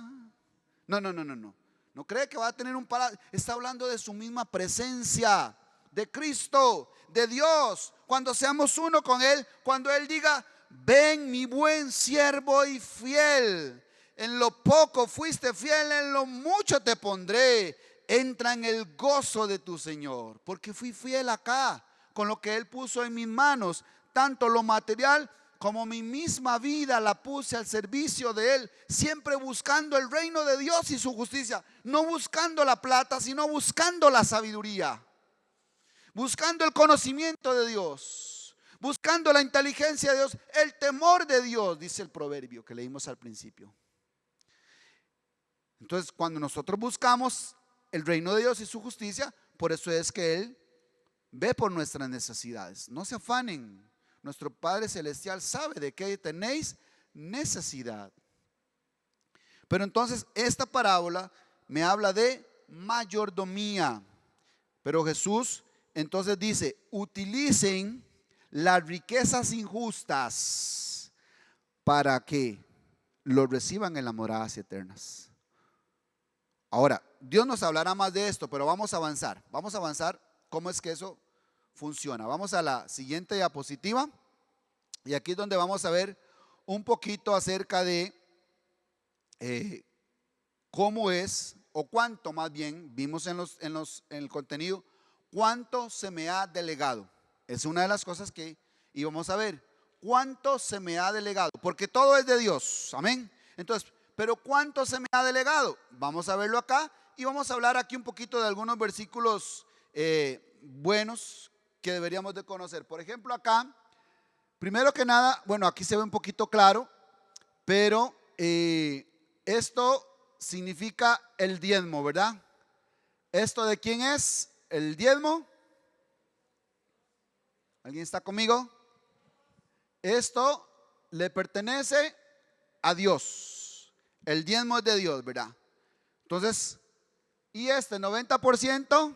No. No cree que va a tener un palacio. Está hablando de su misma presencia, de Cristo, de Dios. Cuando seamos uno con Él, cuando Él diga, ven mi buen siervo y fiel. En lo poco fuiste fiel, en lo mucho te pondré. Entra en el gozo de tu Señor, porque fui fiel acá con lo que Él puso en mis manos, tanto lo material como mi misma vida la puse al servicio de Él, siempre buscando el reino de Dios y su justicia, no buscando la plata, sino buscando la sabiduría, buscando el conocimiento de Dios, buscando la inteligencia de Dios, el temor de Dios, dice el proverbio que leímos al principio. Entonces, cuando nosotros buscamos el reino de Dios y su justicia, por eso es que Él ve por nuestras necesidades. No se afanen, nuestro Padre Celestial sabe de qué tenéis necesidad. Pero entonces esta parábola me habla de mayordomía. Pero Jesús entonces dice, utilicen las riquezas injustas para que lo reciban en las moradas eternas. Ahora, Dios nos hablará más de esto, pero vamos a avanzar. Vamos a avanzar cómo es que eso funciona. Vamos a la siguiente diapositiva. Y aquí es donde vamos a ver un poquito acerca de cómo es, o cuánto más bien, vimos en el contenido, cuánto se me ha delegado. Es una de las cosas que íbamos a ver. ¿Cuánto se me ha delegado? Porque todo es de Dios. Amén. Entonces, pero ¿cuánto se me ha delegado? Vamos a verlo acá y vamos a hablar aquí un poquito de algunos versículos buenos que deberíamos de conocer. Por ejemplo, acá, primero que nada, bueno, aquí se ve un poquito claro, pero esto significa el diezmo, ¿verdad? ¿Esto de quién es? El diezmo. ¿Alguien está conmigo? Esto le pertenece a Dios. El diezmo es de Dios, ¿verdad? Entonces, ¿y este 90%?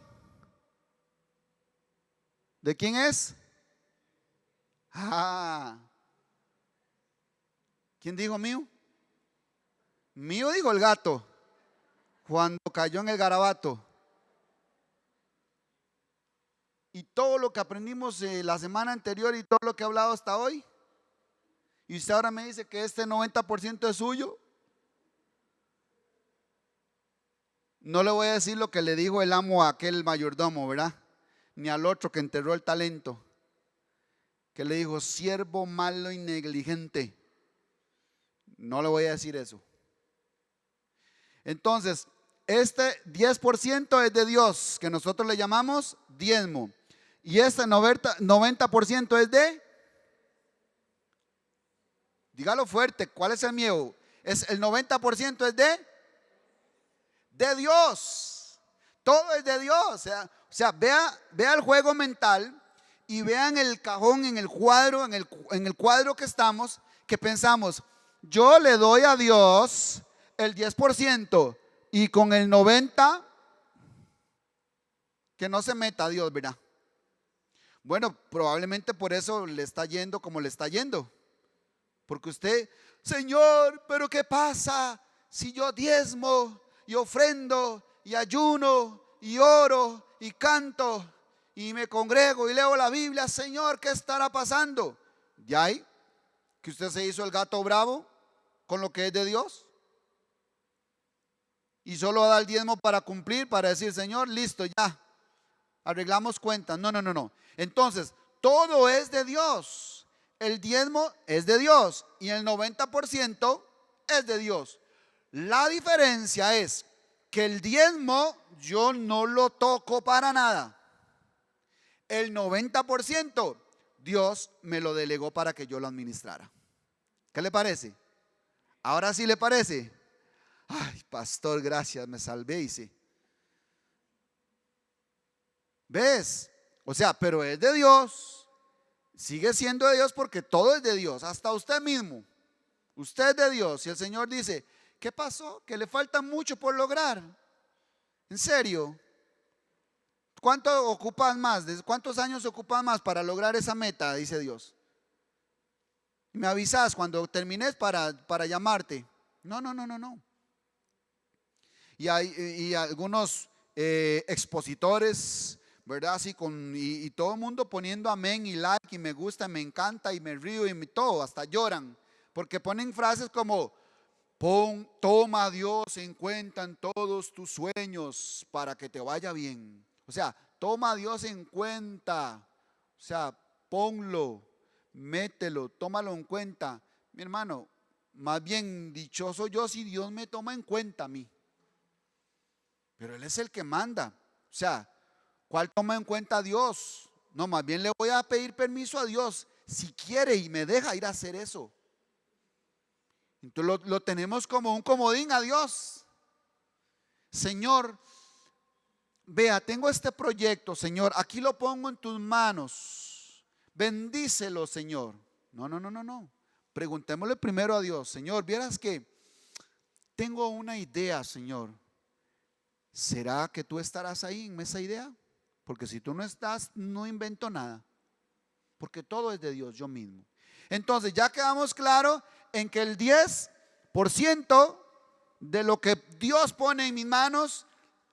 ¿De quién es? ¿Quién dijo mío? Mío dijo el gato cuando cayó en el garabato. Y todo lo que aprendimos la semana anterior y todo lo que he hablado hasta hoy. Y usted ahora me dice que este 90% es suyo. No le voy a decir lo que le dijo el amo a aquel mayordomo, ¿verdad? Ni al otro que enterró el talento. Que le dijo, siervo malo y negligente. No le voy a decir eso. Entonces, este 10% es de Dios, que nosotros le llamamos diezmo. Y este 90% es de, dígalo fuerte, ¿cuál es el miedo? El 90% es de Dios. Todo es de Dios. O sea, vea el juego mental y vean el cajón en el cuadro, en el cuadro que estamos, que pensamos, yo le doy a Dios el 10% y con el 90%, que no se meta a Dios, ¿verdad? Bueno, probablemente por eso le está yendo como le está yendo. Porque usted, Señor, pero ¿qué pasa si yo diezmo y ofrendo y ayuno y oro y canto y me congrego y leo la Biblia? Señor, ¿qué estará pasando? ¿Ya hay que usted se hizo el gato bravo con lo que es de Dios? Y solo da el diezmo para cumplir, para decir, Señor, listo, ya, arreglamos cuentas. No, no, no, no. Entonces, todo es de Dios. El diezmo es de Dios y el 90% es de Dios. La diferencia es que el diezmo yo no lo toco para nada. El 90% Dios me lo delegó para que yo lo administrara. ¿Qué le parece? Ahora sí le parece. Ay, pastor, gracias, me salvé y sí. ¿Ves? O sea, pero es de Dios. Sigue siendo de Dios porque todo es de Dios. Hasta usted mismo. Usted es de Dios. Y el Señor dice, ¿qué pasó? Que le falta mucho por lograr. ¿En serio? ¿Cuánto ocupan más? ¿Cuántos años ocupan más para lograr esa meta? Dice Dios. Me avisas cuando termines para llamarte. No, no, no, no, no. Y algunos expositores, ¿verdad? Así y todo el mundo poniendo amén y like y me gusta, me encanta y me río y todo, hasta lloran. Porque ponen frases como, toma a Dios en cuenta en todos tus sueños para que te vaya bien. O sea, toma a Dios en cuenta. O sea, ponlo, mételo, tómalo en cuenta. Mi hermano, más bien dichoso yo si Dios me toma en cuenta a mí. Pero Él es el que manda. O sea, ¿cuál toma en cuenta a Dios? No, más bien le voy a pedir permiso a Dios si quiere y me deja ir a hacer eso. Entonces lo tenemos como un comodín a Dios. Señor, vea, tengo este proyecto, Señor, aquí lo pongo en tus manos. Bendícelo, Señor. No, no, no, no, no. Preguntémosle primero a Dios, Señor, vieras que tengo una idea, Señor. ¿Será que tú estarás ahí en esa idea? Porque si tú no estás, no invento nada. Porque todo es de Dios, yo mismo. Entonces ya quedamos claros en que el 10% de lo que Dios pone en mis manos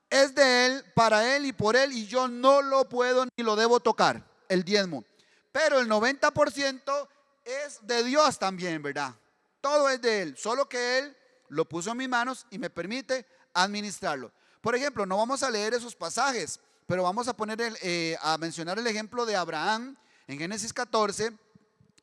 es de Él, para Él y por Él, y yo no lo puedo ni lo debo tocar, el diezmo. Pero el 90% es de Dios también, ¿verdad? Todo es de Él, solo que Él lo puso en mis manos y me permite administrarlo. Por ejemplo, no vamos a leer esos pasajes, pero vamos a a mencionar el ejemplo de Abraham en Génesis 14.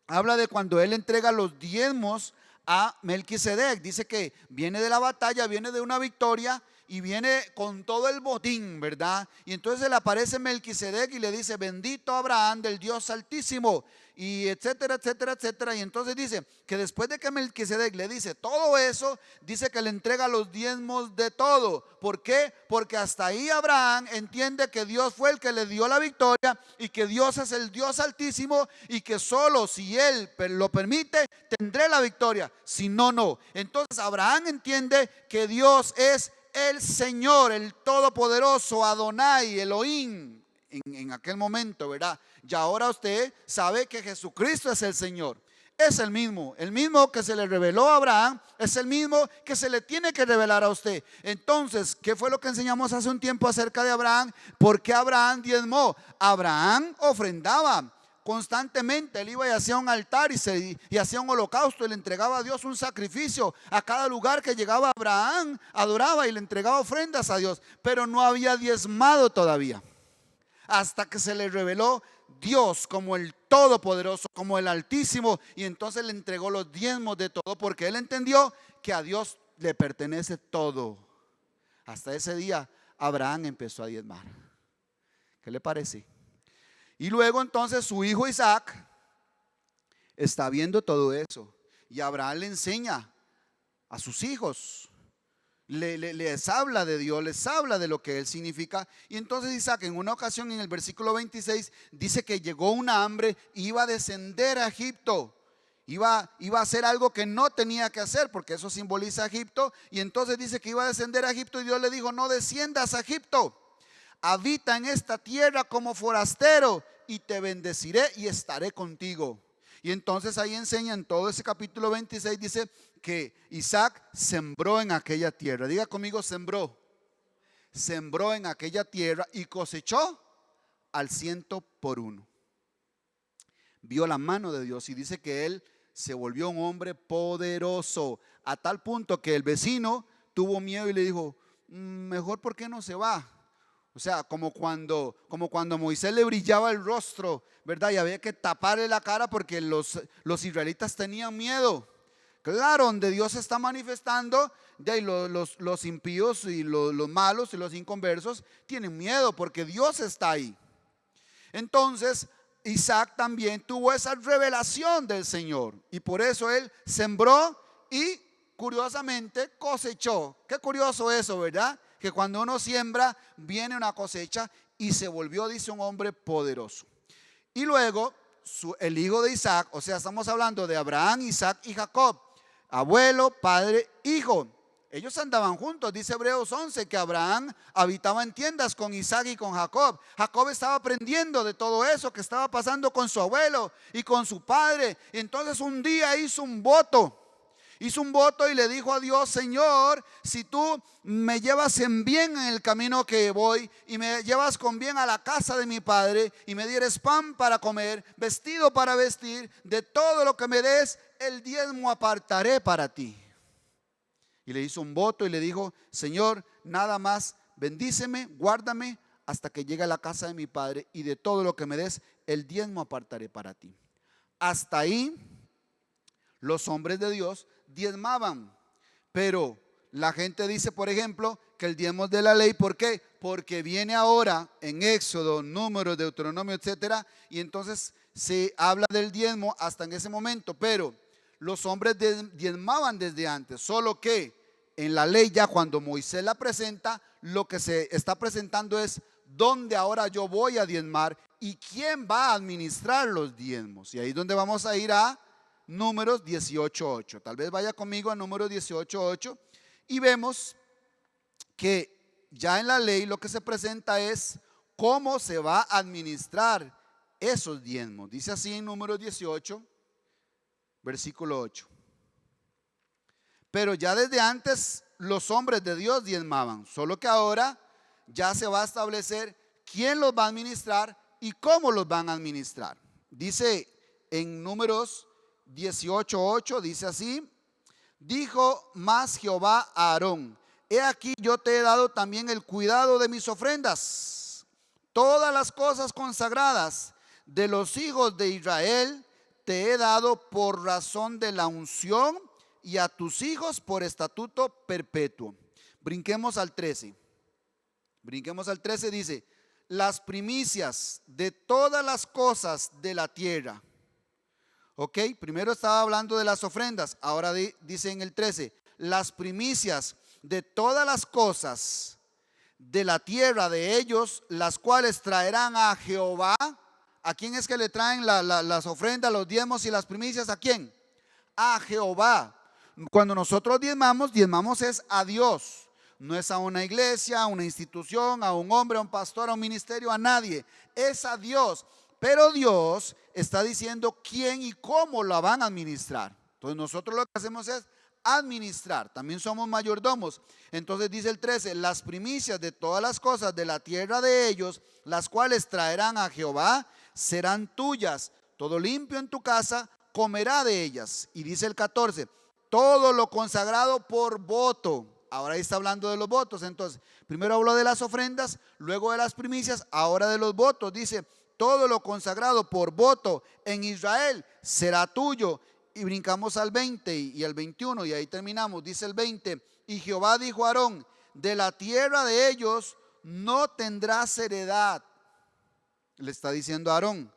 Habla de cuando él entrega los diezmos a Melquisedec. Dice que viene de la batalla, viene de una victoria y viene con todo el botín, ¿verdad? Y entonces se le aparece Melquisedec y le dice, bendito Abraham del Dios Altísimo, y etcétera, etcétera, etcétera. Y entonces dice que después de que Melquisedec le dice todo eso, dice que le entrega los diezmos de todo. ¿Por qué? Porque hasta ahí Abraham entiende que Dios fue el que le dio la victoria y que Dios es el Dios Altísimo y que solo si Él lo permite tendré la victoria, si no, no. Entonces Abraham entiende que Dios es el Señor, el Todopoderoso, Adonai, Elohim, en aquel momento, ¿verdad? Y ahora usted sabe que Jesucristo es el Señor. Es el mismo que se le reveló a Abraham, es el mismo que se le tiene que revelar a usted. Entonces, ¿qué fue lo que enseñamos hace un tiempo acerca de Abraham? ¿Por qué Abraham diezmó? Abraham ofrendaba constantemente. Él iba y hacía un altar y hacía un holocausto y le entregaba a Dios un sacrificio. A cada lugar que llegaba Abraham adoraba y le entregaba ofrendas a Dios, pero no había diezmado todavía, hasta que se le reveló Dios como el Todopoderoso, como el Altísimo, y entonces le entregó los diezmos de todo, porque él entendió que a Dios le pertenece todo. Hasta ese día Abraham empezó a diezmar. ¿Qué le parece? Y luego entonces su hijo Isaac está viendo todo eso, y Abraham le enseña a sus hijos, les habla de Dios, les habla de lo que Él significa. Y entonces Isaac, en una ocasión, en el versículo 26, dice que llegó una hambre y iba a descender a Egipto. Iba a hacer algo que no tenía que hacer, porque eso simboliza a Egipto. Y entonces dice que iba a descender a Egipto, y Dios le dijo: no desciendas a Egipto, habita en esta tierra como forastero, y te bendeciré y estaré contigo. Y entonces ahí enseña, en todo ese capítulo 26, dice que Isaac sembró en aquella tierra. Diga conmigo: sembró. Sembró en aquella tierra y cosechó al 100 por 1. Vio la mano de Dios, y dice que él se volvió un hombre poderoso, a tal punto que el vecino tuvo miedo y le dijo: mejor, ¿por qué no se va? O sea, como cuando a Moisés le brillaba el rostro, ¿verdad? Y había que taparle la cara porque los israelitas tenían miedo. Claro, donde Dios se está manifestando, de ahí los impíos y los malos y los inconversos tienen miedo, porque Dios está ahí. Entonces Isaac también tuvo esa revelación del Señor, y por eso él sembró y curiosamente cosechó. Qué curioso eso, ¿verdad? Que cuando uno siembra viene una cosecha, y se volvió, dice, un hombre poderoso. Y luego el hijo de Isaac, o sea, estamos hablando de Abraham, Isaac y Jacob, abuelo, padre, hijo. Ellos andaban juntos. Dice Hebreos 11 que Abraham habitaba en tiendas con Isaac y con Jacob. Jacob estaba aprendiendo de todo eso que estaba pasando con su abuelo y con su padre. Y entonces un día hizo un voto. Hizo un voto y le dijo a Dios: Señor, si tú me llevas en bien en el camino que voy, y me llevas con bien a la casa de mi padre, y me dieres pan para comer, vestido para vestir, de todo lo que me des, el diezmo apartaré para ti. Y le hizo un voto y le dijo: Señor, nada más bendíceme, guárdame hasta que llegue a la casa de mi padre, y de todo lo que me des, el diezmo apartaré para ti. Hasta ahí los hombres de Dios diezmaban. Pero la gente dice, por ejemplo, que el diezmo es de la ley. ¿Por qué? Porque viene ahora en Éxodo, Números, Deuteronomio, etcétera, y entonces se habla del diezmo hasta en ese momento. Pero los hombres diezmaban desde antes, solo que en la ley, ya cuando Moisés la presenta, lo que se está presentando es dónde ahora yo voy a diezmar y quién va a administrar los diezmos. Y ahí es donde vamos a ir a Números 18:8. Tal vez vaya conmigo a Números 18:8, y vemos que ya en la ley lo que se presenta es cómo se va a administrar esos diezmos. Dice así en Números 18, versículo 8. Pero ya desde antes los hombres de Dios diezmaban, solo que ahora ya se va a establecer quién los va a administrar y cómo los van a administrar. Dice en Números 18:8, dice así: dijo más Jehová a Aarón: he aquí, yo te he dado también el cuidado de mis ofrendas. Todas las cosas consagradas de los hijos de Israel te he dado por razón de la unción, y a tus hijos por estatuto perpetuo. Brinquemos al 13. Brinquemos al 13, dice: las primicias de todas las cosas de la tierra. Ok, primero estaba hablando de las ofrendas, ahora dice en el 13: las primicias de todas las cosas de la tierra de ellos, las cuales traerán a Jehová. ¿A quién es que le traen las ofrendas, los diezmos y las primicias? ¿A quién? A Jehová. Cuando nosotros diezmamos es a Dios. No es a una iglesia, a una institución, a un hombre, a un pastor, a un ministerio, a nadie. Es a Dios. Pero Dios está diciendo quién y cómo la van a administrar. Entonces nosotros lo que hacemos es administrar. También somos mayordomos. Entonces dice el 13: las primicias de todas las cosas de la tierra de ellos, las cuales traerán a Jehová, serán tuyas. Todo limpio en tu casa comerá de ellas. Y dice el 14: todo lo consagrado por voto. Ahora ahí está hablando de los votos. Entonces, primero habló de las ofrendas, luego de las primicias, ahora de los votos. Dice: todo lo consagrado por voto en Israel será tuyo. Y brincamos al 20 y al 21, y ahí terminamos. Dice el 20: y Jehová dijo a Aarón: de la tierra de ellos no tendrás heredad. Le está diciendo a Aarón: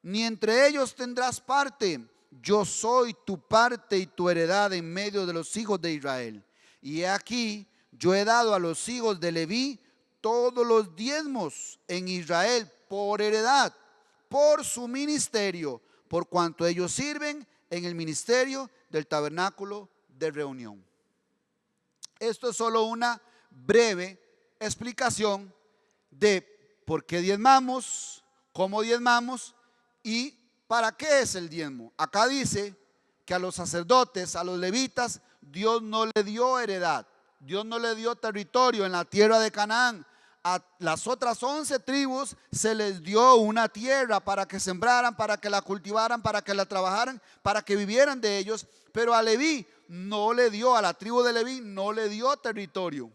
ni entre ellos tendrás parte. Yo soy tu parte y tu heredad en medio de los hijos de Israel. Y he aquí, yo he dado a los hijos de Leví todos los diezmos en Israel por heredad, por su ministerio, por cuanto ellos sirven en el ministerio del tabernáculo de reunión. Esto es solo una breve explicación de por qué diezmamos, cómo diezmamos y para qué es el diezmo. Acá dice que a los sacerdotes, a los levitas, Dios no le dio heredad, Dios no le dio territorio en la tierra de Canaán. A las otras 11 tribus se les dio una tierra para que sembraran, para que la cultivaran, para que la trabajaran, para que vivieran de ellos. Pero a Leví no le dio, a la tribu de Leví no le dio territorio.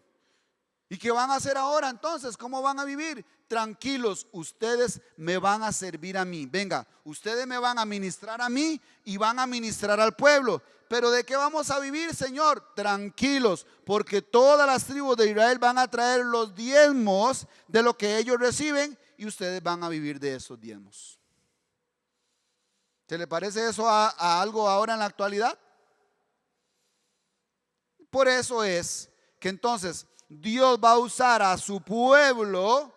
¿Y qué van a hacer ahora entonces? ¿Cómo van a vivir? Tranquilos, ustedes me van a servir a mí. Venga, ustedes me van a ministrar a mí y van a ministrar al pueblo. ¿Pero de qué vamos a vivir, Señor? Tranquilos, porque todas las tribus de Israel van a traer los diezmos de lo que ellos reciben y ustedes van a vivir de esos diezmos. ¿Se le parece eso a algo ahora en la actualidad? Por eso es que entonces Dios va a usar a su pueblo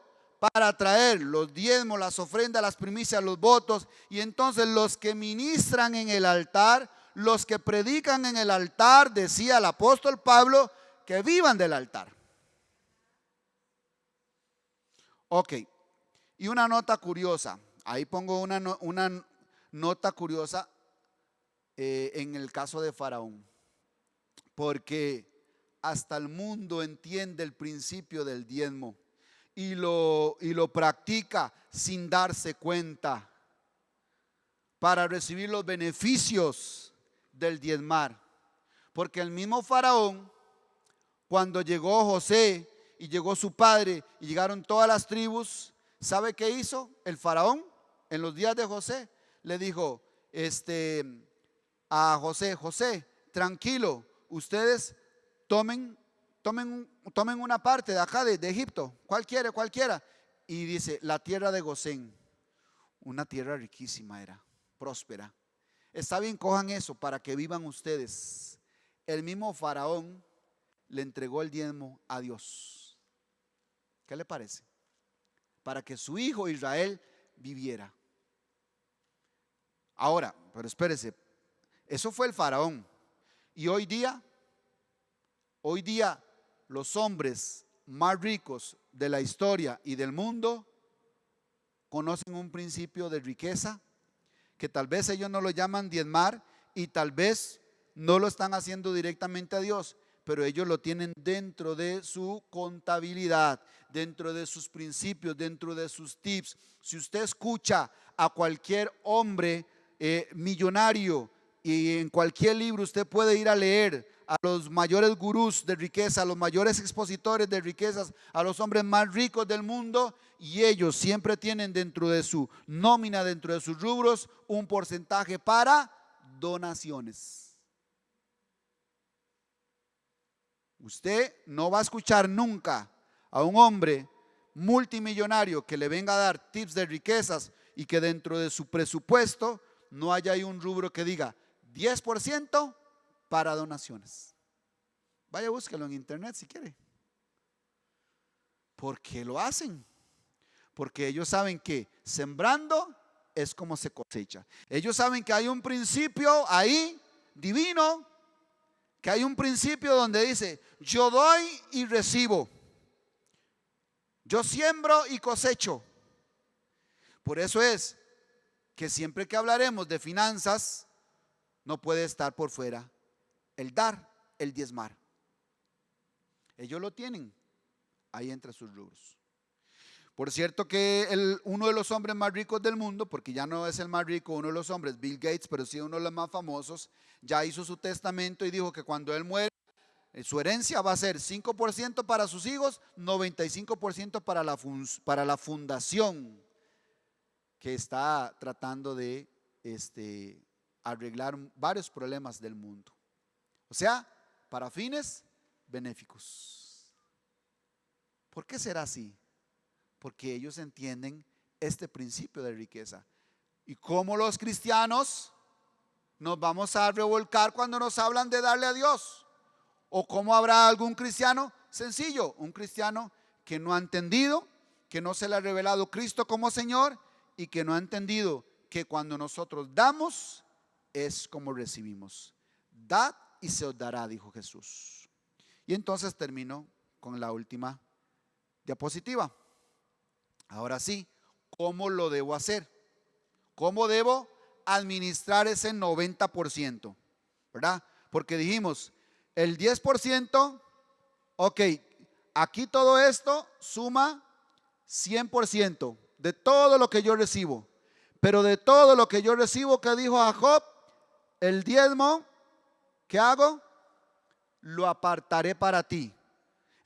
para traer los diezmos, las ofrendas, las primicias, los votos. Y entonces los que ministran en el altar, los que predican en el altar, decía el apóstol Pablo, que vivan del altar. Ok, y una nota curiosa. Ahí pongo una nota curiosa en el caso de Faraón. Porque hasta el mundo entiende el principio del diezmo y lo practica sin darse cuenta para recibir los beneficios del diezmar. Porque el mismo Faraón, cuando llegó José y llegó su padre y llegaron todas las tribus, ¿sabe qué hizo el Faraón? En los días de José le dijo a José: José, tranquilo, ustedes tomen una parte de acá de Egipto, cualquiera. Y dice, la tierra de Gosén, una tierra riquísima era, próspera. Está bien, cojan eso para que vivan ustedes. El mismo Faraón le entregó el diezmo a Dios. ¿Qué le parece? Para que su hijo Israel viviera. Ahora, pero espérese, eso fue el Faraón. Y hoy día los hombres más ricos de la historia y del mundo conocen un principio de riqueza que tal vez ellos no lo llaman diezmar y tal vez no lo están haciendo directamente a Dios, pero ellos lo tienen dentro de su contabilidad, dentro de sus principios, dentro de sus tips. Si usted escucha a cualquier hombre millonario, y en cualquier libro usted puede ir a leer a los mayores gurús de riqueza, a los mayores expositores de riquezas, a los hombres más ricos del mundo, y ellos siempre tienen dentro de su nómina, dentro de sus rubros, un porcentaje para donaciones. Usted no va a escuchar nunca a un hombre multimillonario que le venga a dar tips de riquezas y que dentro de su presupuesto no haya ahí un rubro que diga 10% para donaciones. Vaya, búsquelo en internet si quiere. ¿Por qué lo hacen? Porque ellos saben que sembrando es como se cosecha. Ellos saben que hay un principio ahí divino, que hay un principio donde dice: yo doy y recibo, yo siembro y cosecho. Por eso es que siempre que hablaremos de finanzas, no puede estar por fuera el dar, el diezmar. Ellos lo tienen ahí entre sus rubros. Por cierto que uno de los hombres más ricos del mundo, porque ya no es el más rico, uno de los hombres, Bill Gates, pero sí uno de los más famosos, ya hizo su testamento y dijo que cuando él muere, su herencia va a ser 5% para sus hijos, 95% para la fundación que está tratando de arreglar varios problemas del mundo. O sea, para fines benéficos. ¿Por qué será así? Porque ellos entienden este principio de riqueza. Y como los cristianos nos vamos a revolcar cuando nos hablan de darle a Dios. ¿O cómo habrá algún cristiano? Sencillo, un cristiano que no ha entendido, que no se le ha revelado Cristo como Señor y que no ha entendido que cuando nosotros damos, es como recibimos. Dad y se os dará, dijo Jesús. Y entonces termino con la última diapositiva. Ahora sí, ¿cómo lo debo hacer? ¿Cómo debo administrar ese 90%? ¿Verdad? Porque dijimos, el 10%, ok, aquí todo esto suma 100% de todo lo que yo recibo. Pero de todo lo que yo recibo, ¿qué dijo Jacob? El diezmo, ¿qué hago? Lo apartaré para ti.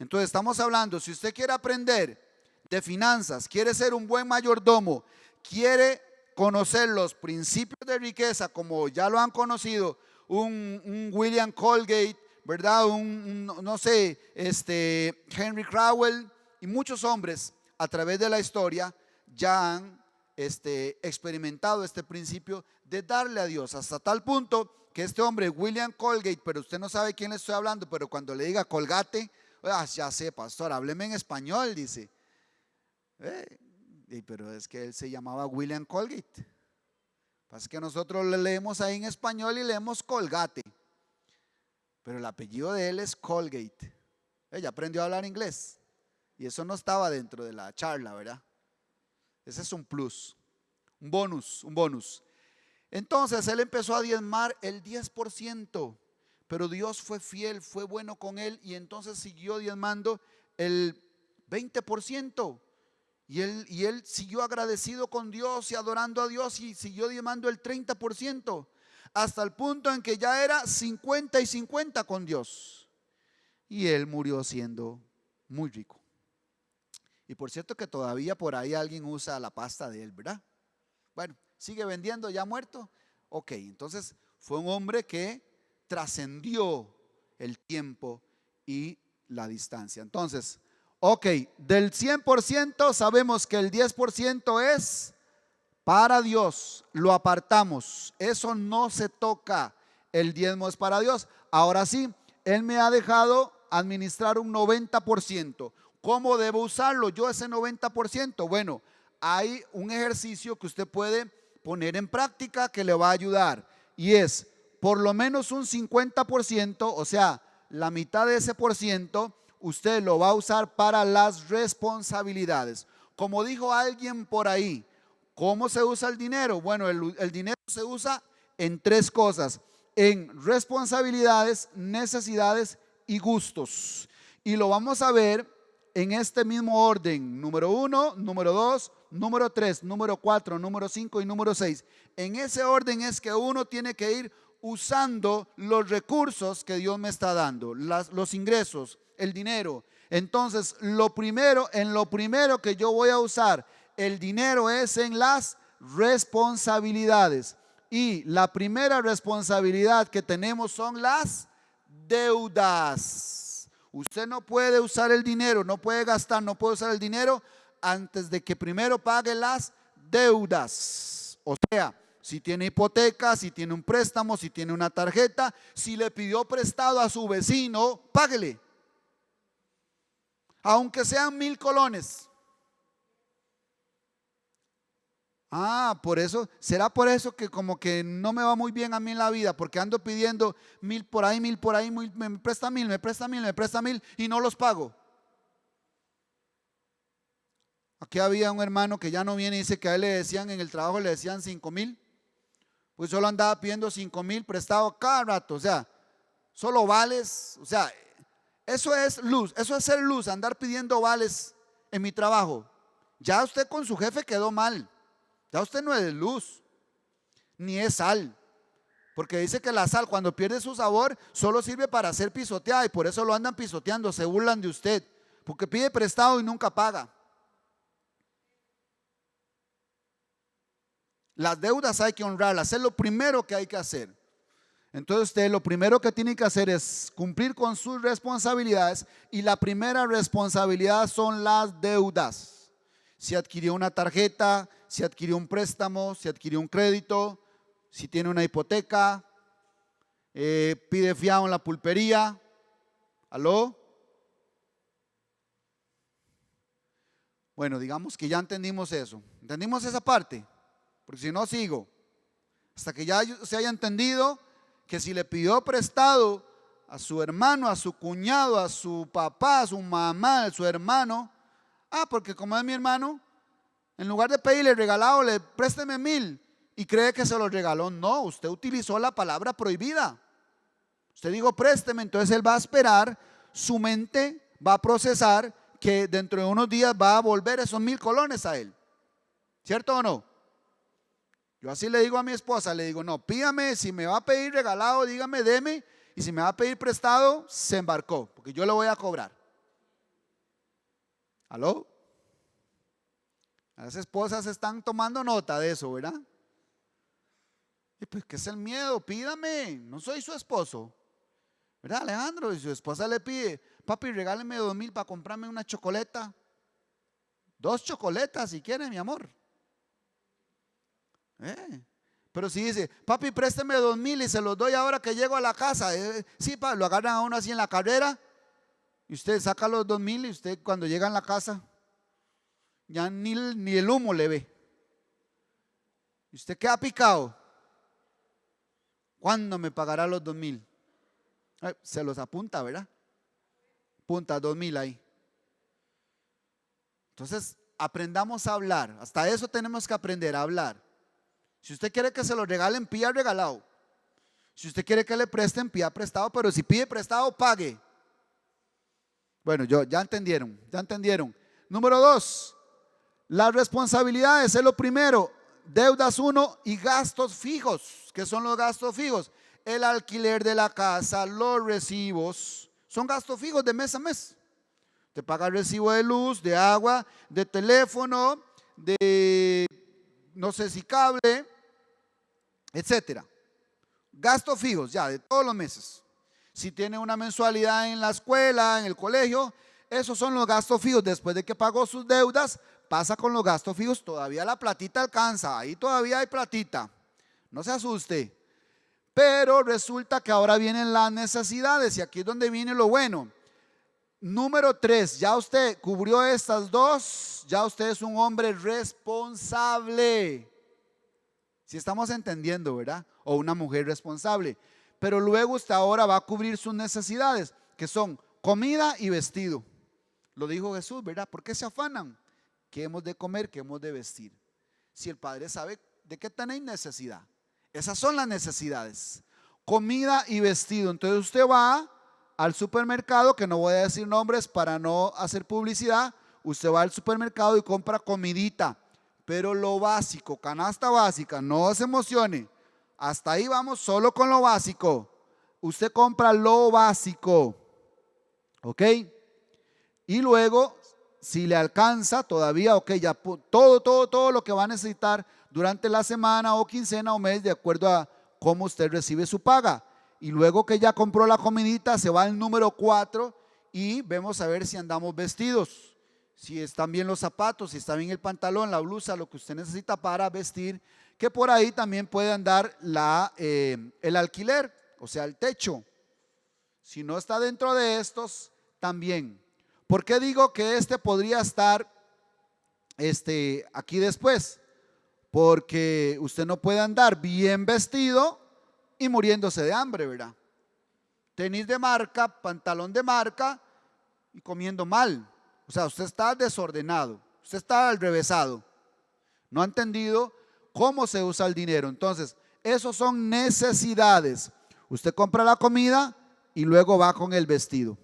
Entonces estamos hablando, si usted quiere aprender de finanzas, quiere ser un buen mayordomo, quiere conocer los principios de riqueza como ya lo han conocido un William Colgate, ¿verdad? No sé, Henry Crowell y muchos hombres a través de la historia ya han experimentado este principio de darle a Dios, hasta tal punto que este hombre, William Colgate, pero usted no sabe quién le estoy hablando, pero cuando le diga Colgate, ya sé, pastor, hábleme en español, dice. Pero es que él se llamaba William Colgate. Pasa que nosotros le leemos ahí en español y leemos Colgate, pero el apellido de él es Colgate. Ella aprendió a hablar inglés y eso no estaba dentro de la charla, ¿verdad? Ese es un plus, un bonus. Entonces él empezó a diezmar el 10%, pero Dios fue fiel, fue bueno con él y entonces siguió diezmando el 20%. Y él siguió agradecido con Dios y adorando a Dios y siguió diezmando el 30%, hasta el punto en que ya era 50 y 50 con Dios. Y él murió siendo muy rico. Y por cierto que todavía por ahí alguien usa la pasta de él, ¿verdad? Bueno, sigue vendiendo ya muerto. Ok, entonces fue un hombre que trascendió el tiempo y la distancia. Entonces, ok, del 100% sabemos que el 10% es para Dios, lo apartamos, eso no se toca, el diezmo es para Dios. Ahora sí, Él me ha dejado administrar un 90%. ¿Cómo debo usarlo yo ese 90%? Bueno, hay un ejercicio que usted puede poner en práctica que le va a ayudar y es por lo menos un 50%, o sea, la mitad de ese por ciento, usted lo va a usar para las responsabilidades. Como dijo alguien por ahí, ¿cómo se usa el dinero? Bueno, el dinero se usa en tres cosas: en responsabilidades, necesidades y gustos. Y lo vamos a ver en este mismo orden: número 1, número 2, número 3, número 4, número 5 y número 6. En ese orden es que uno tiene que ir usando los recursos que Dios me está dando, los ingresos, el dinero. Entonces, en lo primero que yo voy a usar el dinero es en las responsabilidades. Y la primera responsabilidad que tenemos son las deudas. Usted no puede usar el dinero, no puede gastar, no puede usar el dinero antes de que primero pague las deudas. O sea, si tiene hipoteca, si tiene un préstamo, si tiene una tarjeta, si le pidió prestado a su vecino, páguele. Aunque sean 1,000 colones. Por eso, será por eso que como que no me va muy bien a mí en la vida, porque ando pidiendo 1,000 por ahí, 1,000 por ahí, me presta 1,000, me presta 1,000, me presta 1,000 y no los pago. Aquí había un hermano que ya no viene y dice que a él le decían en el trabajo, le decían 5,000, pues solo andaba pidiendo 5,000 prestado cada rato, o sea, solo vales, o sea, eso es luz, eso es ser luz, andar pidiendo vales en mi trabajo. Ya usted con su jefe quedó mal. Ya usted no es luz, ni es sal, porque dice que la sal cuando pierde su sabor solo sirve para ser pisoteada y por eso lo andan pisoteando, se burlan de usted, porque pide prestado y nunca paga. Las deudas hay que honrarlas, es lo primero que hay que hacer. Entonces usted lo primero que tiene que hacer es cumplir con sus responsabilidades y la primera responsabilidad son las deudas. Si adquirió una tarjeta, si adquirió un préstamo, si adquirió un crédito, si tiene una hipoteca, pide fiado en la pulpería. ¿Aló? Bueno, digamos que ya entendimos eso. ¿Entendimos esa parte? Porque si no, sigo. Hasta que ya se haya entendido que si le pidió prestado a su hermano, a su cuñado, a su papá, a su mamá, a su hermano, porque como es mi hermano, en lugar de pedirle regalado, le présteme 1,000 y cree que se lo regaló. No, usted utilizó la palabra prohibida. Usted dijo présteme, entonces él va a esperar, su mente va a procesar que dentro de unos días va a volver esos 1,000 colones a él. ¿Cierto o no? Yo así le digo a mi esposa, le digo, no, pídame, si me va a pedir regalado, dígame, deme, y si me va a pedir prestado, se embarcó, porque yo le voy a cobrar. ¿Aló? Las esposas están tomando nota de eso, ¿verdad? Y pues, ¿qué es el miedo? Pídame, no soy su esposo, ¿verdad, Alejandro? Y su esposa le pide, papi, regáleme 2,000 para comprarme una chocoleta, 2 chocoletas si quiere, mi amor. Pero si dice, papi, présteme 2,000 y se los doy ahora que llego a la casa. Sí, lo agarran a uno así en la carrera y usted saca los 2,000 y usted cuando llega a la casa ya ni el humo le ve. Y usted queda picado. ¿Cuándo me pagará los 2,000? Se los apunta, ¿verdad? Apunta 2,000 ahí. Entonces, aprendamos a hablar. Hasta eso tenemos que aprender a hablar. Si usted quiere que se lo regalen, pida regalado. Si usted quiere que le presten, pida prestado. Pero si pide prestado, pague. Bueno, ya entendieron, ya entendieron. Número 2, las responsabilidades es lo primero. Deudas 1 y gastos fijos. ¿Qué son los gastos fijos? El alquiler de la casa, los recibos. Son gastos fijos de mes a mes. Te paga el recibo de luz, de agua, de teléfono, de no sé si cable, etcétera. Gastos fijos ya de todos los meses. Si tiene una mensualidad en la escuela, en el colegio, esos son los gastos fijos. Después de que pagó sus deudas, pasa con los gastos fijos. Todavía la platita alcanza, ahí todavía hay platita. No se asuste. Pero resulta que ahora vienen las necesidades y aquí es donde viene lo bueno. Número 3, ya usted cubrió estas dos, ya usted es un hombre responsable. Si estamos entendiendo, ¿verdad? O una mujer responsable. Pero luego usted ahora va a cubrir sus necesidades, que son comida y vestido. Lo dijo Jesús, ¿verdad? ¿Por qué se afanan? ¿Qué hemos de comer? ¿Qué hemos de vestir? Si el Padre sabe de qué tenéis necesidad. Esas son las necesidades. Comida y vestido. Entonces usted va al supermercado, que no voy a decir nombres para no hacer publicidad. Usted va al supermercado y compra comidita. Pero lo básico, canasta básica, no se emocione. Hasta ahí vamos solo con lo básico. Usted compra lo básico. ¿Ok? Y luego, si le alcanza todavía, ok, ya todo lo que va a necesitar durante la semana o quincena o mes, de acuerdo a cómo usted recibe su paga. Y luego que ya compró la comidita, se va al número 4 y vemos a ver si andamos vestidos. Si están bien los zapatos, si está bien el pantalón, la blusa, lo que usted necesita para vestir, que por ahí también puede andar el alquiler, o sea, el techo. Si no está dentro de estos, también. ¿Por qué digo que este podría estar aquí después? Porque usted no puede andar bien vestido y muriéndose de hambre, ¿verdad? Tenis de marca, pantalón de marca y comiendo mal. O sea, usted está desordenado, usted está al revésado. No ha entendido cómo se usa el dinero. Entonces, esos son necesidades. Usted compra la comida y luego va con el vestido.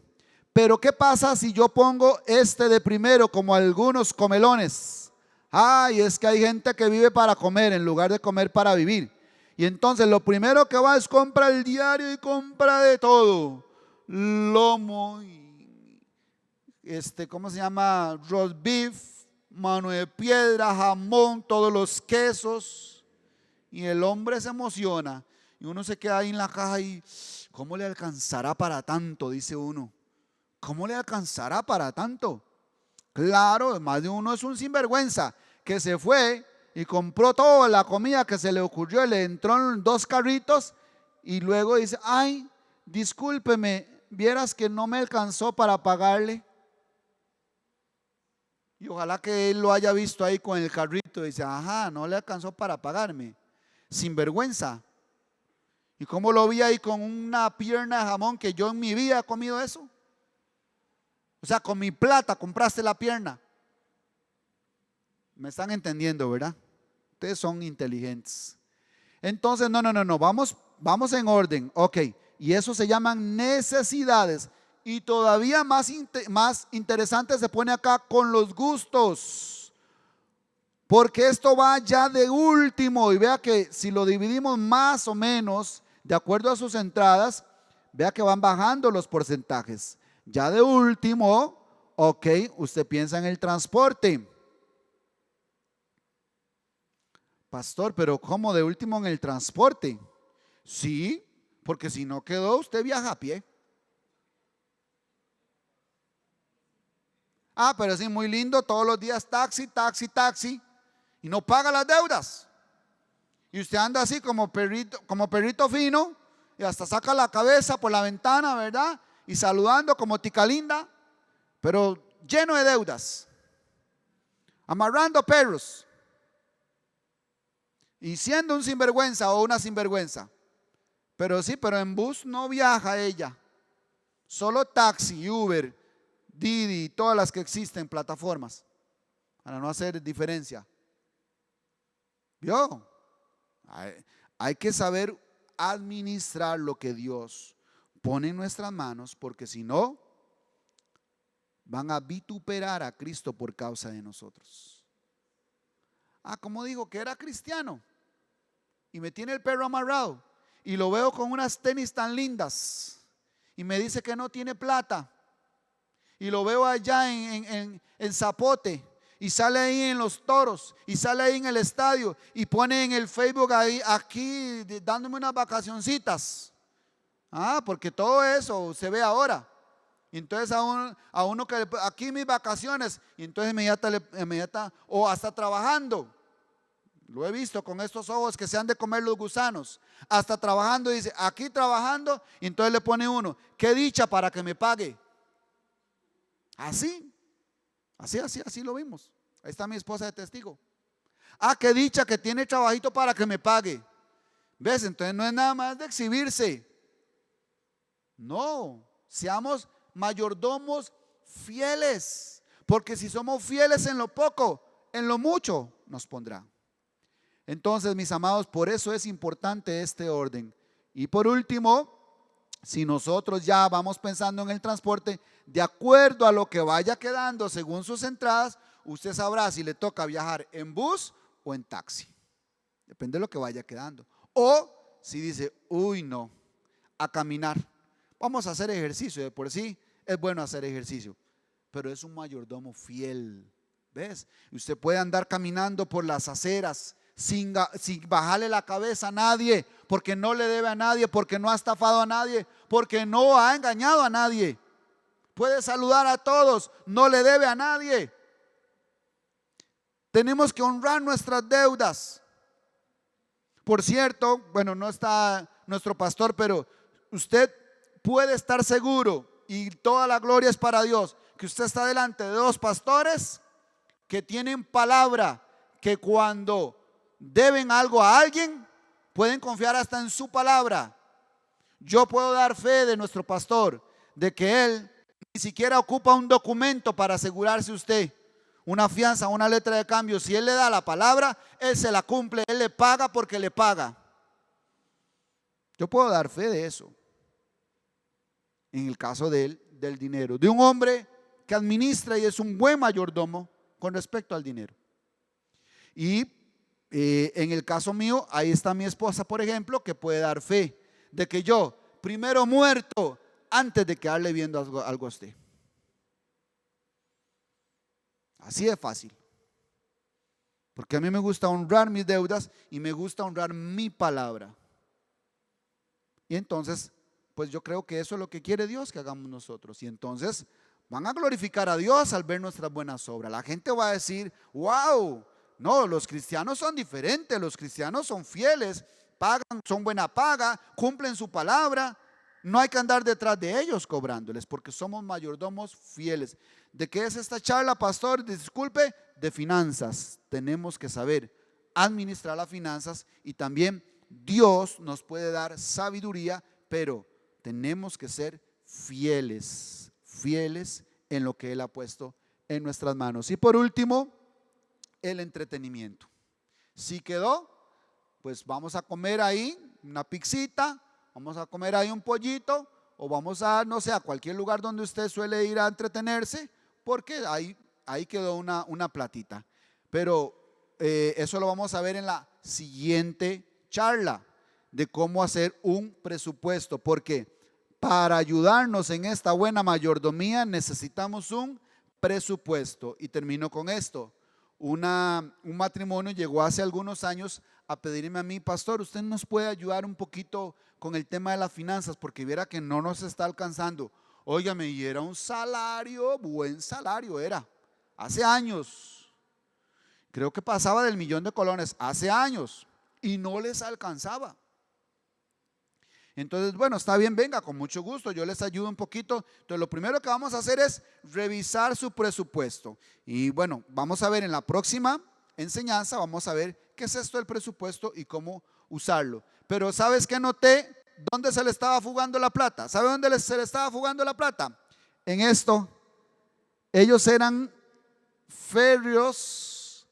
Pero ¿qué pasa si yo pongo de primero como algunos comelones? Ay, es que hay gente que vive para comer en lugar de comer para vivir. Y entonces lo primero que va es compra el diario y compra de todo. Lomo, ¿cómo se llama? Roast beef, mano de piedra, jamón, todos los quesos. Y el hombre se emociona. Y uno se queda ahí en la caja y ¿cómo le alcanzará para tanto? Dice uno. ¿Cómo le alcanzará para tanto? Claro, más de uno es un sinvergüenza que se fue y compró toda la comida que se le ocurrió, le entró en 2 carritos y luego dice, ay, discúlpeme, vieras que no me alcanzó para pagarle. Y ojalá que él lo haya visto ahí con el carrito y dice, ajá, no le alcanzó para pagarme. sinvergüenza. ¿Y cómo lo vi ahí con una pierna de jamón que yo en mi vida he comido eso? O sea, con mi plata compraste la pierna. Me están entendiendo, ¿verdad? Ustedes son inteligentes. Entonces, no, vamos en orden. Ok, y eso se llaman necesidades. Y todavía más interesante se pone acá con los gustos. Porque esto va ya de último. Y vea que si lo dividimos más o menos de acuerdo a sus entradas, vea que van bajando los porcentajes. Ya de último, ok, usted piensa en el transporte. Pastor, pero ¿cómo de último en el transporte? Sí, porque si no quedó, usted viaja a pie. Ah, pero sí, muy lindo, todos los días taxi, taxi, taxi, y no paga las deudas. Y usted anda así como perrito fino, y hasta saca la cabeza por la ventana, ¿verdad? Y saludando como tica linda, pero lleno de deudas, amarrando perros. Y siendo un sinvergüenza o una sinvergüenza. Pero sí, pero en bus no viaja ella. Solo taxi, Uber, Didi, todas las que existen, plataformas. Para no hacer diferencia. ¿Vio? Hay que saber administrar lo que Dios pone en nuestras manos, porque si no, van a vituperar a Cristo por causa de nosotros. Ah, como dijo que era cristiano y me tiene el perro amarrado y lo veo con unas tenis tan lindas y me dice que no tiene plata y lo veo allá en Zapote y sale ahí en los toros y sale ahí en el estadio y pone en el Facebook ahí, aquí dándome unas vacacioncitas. Ah, porque todo eso se ve ahora. Y entonces a uno que aquí mis vacaciones, y entonces inmediata o hasta trabajando. Lo he visto con estos ojos que se han de comer los gusanos. Hasta trabajando dice, aquí trabajando, y entonces le pone uno, qué dicha para que me pague. Así lo vimos. Ahí está mi esposa de testigo. Ah, qué dicha que tiene trabajito para que me pague. ¿Ves? Entonces no es nada más de exhibirse. No, seamos mayordomos fieles, porque si somos fieles en lo poco, en lo mucho nos pondrá. Entonces, mis amados, por eso es importante este orden. Y por último, si nosotros ya vamos pensando en el transporte, de acuerdo a lo que vaya quedando según sus entradas, usted sabrá si le toca viajar en bus o en taxi. Depende de lo que vaya quedando. O si dice, uy, no, a caminar. Vamos a hacer ejercicio, de por sí es bueno hacer ejercicio, pero es un mayordomo fiel. ¿Ves? Usted puede andar caminando por las aceras sin bajarle la cabeza a nadie, porque no le debe a nadie, porque no ha estafado a nadie, porque no ha engañado a nadie. Puede saludar a todos, no le debe a nadie. Tenemos que honrar nuestras deudas. Por cierto, bueno, no está nuestro pastor, pero usted puede estar seguro, y toda la gloria es para Dios, que usted está delante de dos pastores que tienen palabra, que cuando deben algo a alguien, pueden confiar hasta en su palabra. Yo puedo dar fe de nuestro pastor, de que él ni siquiera ocupa un documento para asegurarse usted una fianza, una letra de cambio. Si él le da la palabra, él se la cumple, él le paga porque le paga. Yo puedo dar fe de eso. En el caso de él, del dinero, de un hombre que administra y es un buen mayordomo con respecto al dinero. Y en el caso mío, ahí está mi esposa, por ejemplo, que puede dar fe de que yo primero muerto antes de quedarle viendo algo a usted. Así de fácil. Porque a mí me gusta honrar mis deudas y me gusta honrar mi palabra. Y entonces, pues yo creo que eso es lo que quiere Dios que hagamos nosotros. Y entonces van a glorificar a Dios al ver nuestras buenas obras. La gente va a decir, wow, no, los cristianos son diferentes, los cristianos son fieles, pagan, son buena paga, cumplen su palabra. No hay que andar detrás de ellos cobrándoles, porque somos mayordomos fieles. ¿De qué es esta charla, pastor? Disculpe, de finanzas. Tenemos que saber administrar las finanzas y también Dios nos puede dar sabiduría, pero tenemos que ser fieles, fieles en lo que Él ha puesto en nuestras manos. Y por último, el entretenimiento. Si quedó, pues vamos a comer ahí una pizzita, vamos a comer ahí un pollito o vamos a, no sé, a cualquier lugar donde usted suele ir a entretenerse, porque ahí quedó una platita. Pero eso lo vamos a ver en la siguiente charla de cómo hacer un presupuesto, porque para ayudarnos en esta buena mayordomía necesitamos un presupuesto. Y termino con esto. Un matrimonio llegó hace algunos años a pedirme a mí: pastor, ¿usted nos puede ayudar un poquito con el tema de las finanzas? Porque viera que no nos está alcanzando. Óigame, y era un salario, buen salario era, hace años. Creo que pasaba del $1,000,000 hace años y no les alcanzaba. Entonces, bueno, está bien, venga, con mucho gusto, yo les ayudo un poquito. Entonces, lo primero que vamos a hacer es revisar su presupuesto. Y bueno, vamos a ver en la próxima enseñanza, vamos a ver qué es esto del presupuesto y cómo usarlo. Pero ¿sabes qué noté? ¿Dónde se le estaba fugando la plata? ¿Sabe dónde se le estaba fugando la plata? En esto. Ellos eran férreos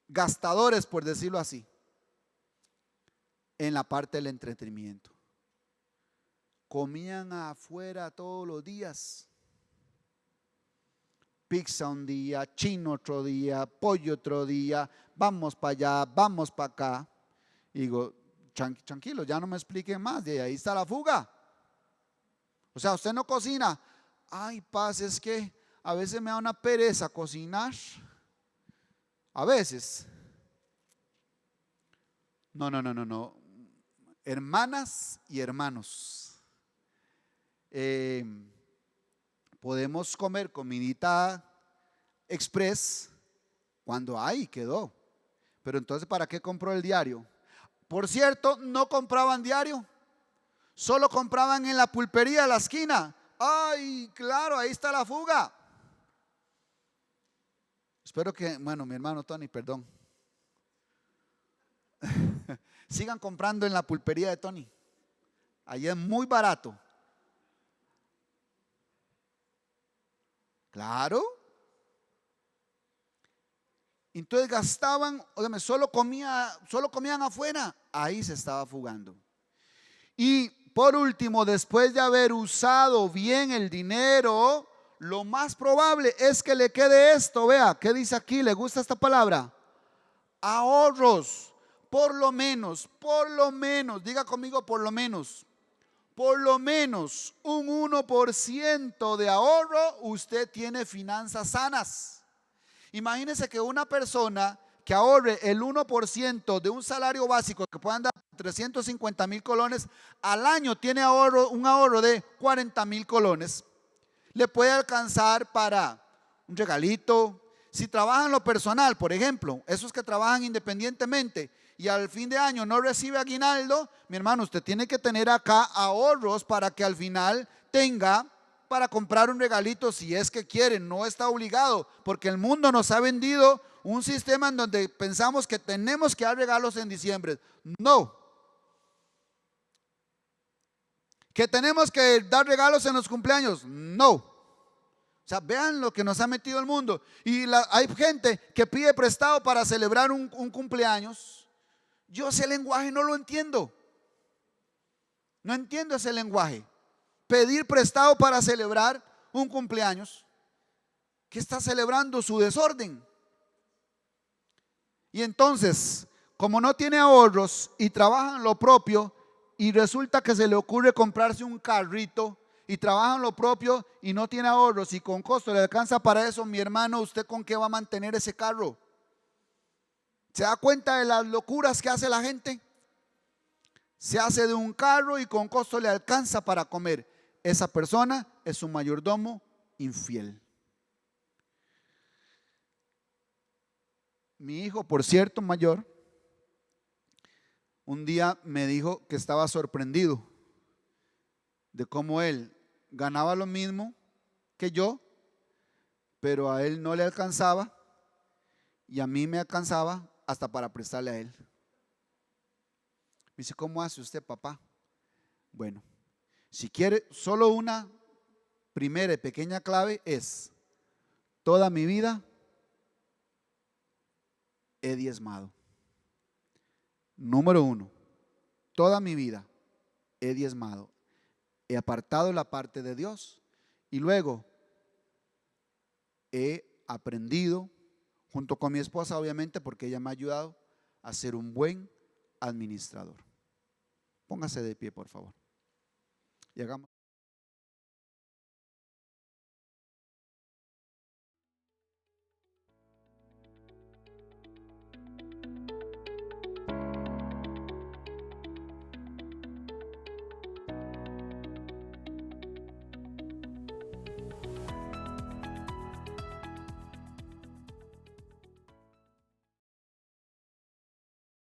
gastadores, por decirlo así, en la parte del entretenimiento. Comían afuera todos los días. Pizza un día, chino otro día, pollo otro día, vamos para allá, vamos para acá. Y digo, tranquilo, ya no me expliquen más, de ahí está la fuga. O sea, usted no cocina. Ay, paz, es que a veces me da una pereza cocinar. A veces. No. Hermanas y hermanos, podemos comer comidita express cuando hay, quedó. Pero entonces, ¿para qué compró el diario? Por cierto, no compraban diario, solo compraban en la pulpería de la esquina. Ay, claro, ahí está la fuga. Espero que, bueno, mi hermano Tony, perdón. Sigan comprando en la pulpería de Tony. Allí es muy barato. Claro. Entonces gastaban, óyeme, solo comían afuera. Ahí se estaba fugando. Y por último, después de haber usado bien el dinero, lo más probable es que le quede esto. Vea, ¿qué dice aquí? ¿Le gusta esta palabra? Ahorros. Por lo menos, diga conmigo, por lo menos un 1% de ahorro, usted tiene finanzas sanas. Imagínese que una persona que ahorre el 1% de un salario básico que puedan dar 350,000 colones al año, tiene un ahorro de 40,000 colones. Le puede alcanzar para un regalito. Si trabaja en lo personal, por ejemplo, esos que trabajan independientemente y al fin de año no recibe aguinaldo, mi hermano, usted tiene que tener acá ahorros para que al final tenga para comprar un regalito si es que quiere. No está obligado, porque el mundo nos ha vendido un sistema en donde pensamos que tenemos que dar regalos en diciembre. No. Que tenemos que dar regalos en los cumpleaños. No. O sea, vean lo que nos ha metido el mundo. Y hay gente que pide prestado para celebrar un cumpleaños. Yo ese lenguaje no lo entiendo. No entiendo ese lenguaje. Pedir prestado para celebrar un cumpleaños. ¿Qué está celebrando? Su desorden. Y entonces, como no tiene ahorros y trabaja en lo propio, y resulta que se le ocurre comprarse un carrito y trabaja en lo propio y no tiene ahorros y con costo le alcanza para eso, mi hermano, ¿usted con qué va a mantener ese carro? ¿Se da cuenta de las locuras que hace la gente? Se hace de un carro y con costo le alcanza para comer. Esa persona es un mayordomo infiel. Mi hijo, por cierto, mayor, un día me dijo que estaba sorprendido de cómo él ganaba lo mismo que yo, pero a él no le alcanzaba y a mí me alcanzaba hasta para prestarle a él. Me dice, ¿cómo hace usted, papá? Bueno, si quiere, solo una primera y pequeña clave es: toda mi vida he diezmado. Número uno, toda mi vida he diezmado. He apartado la parte de Dios y luego he aprendido, junto con mi esposa obviamente, porque ella me ha ayudado a ser un buen administrador. Póngase de pie, por favor. Y hagamos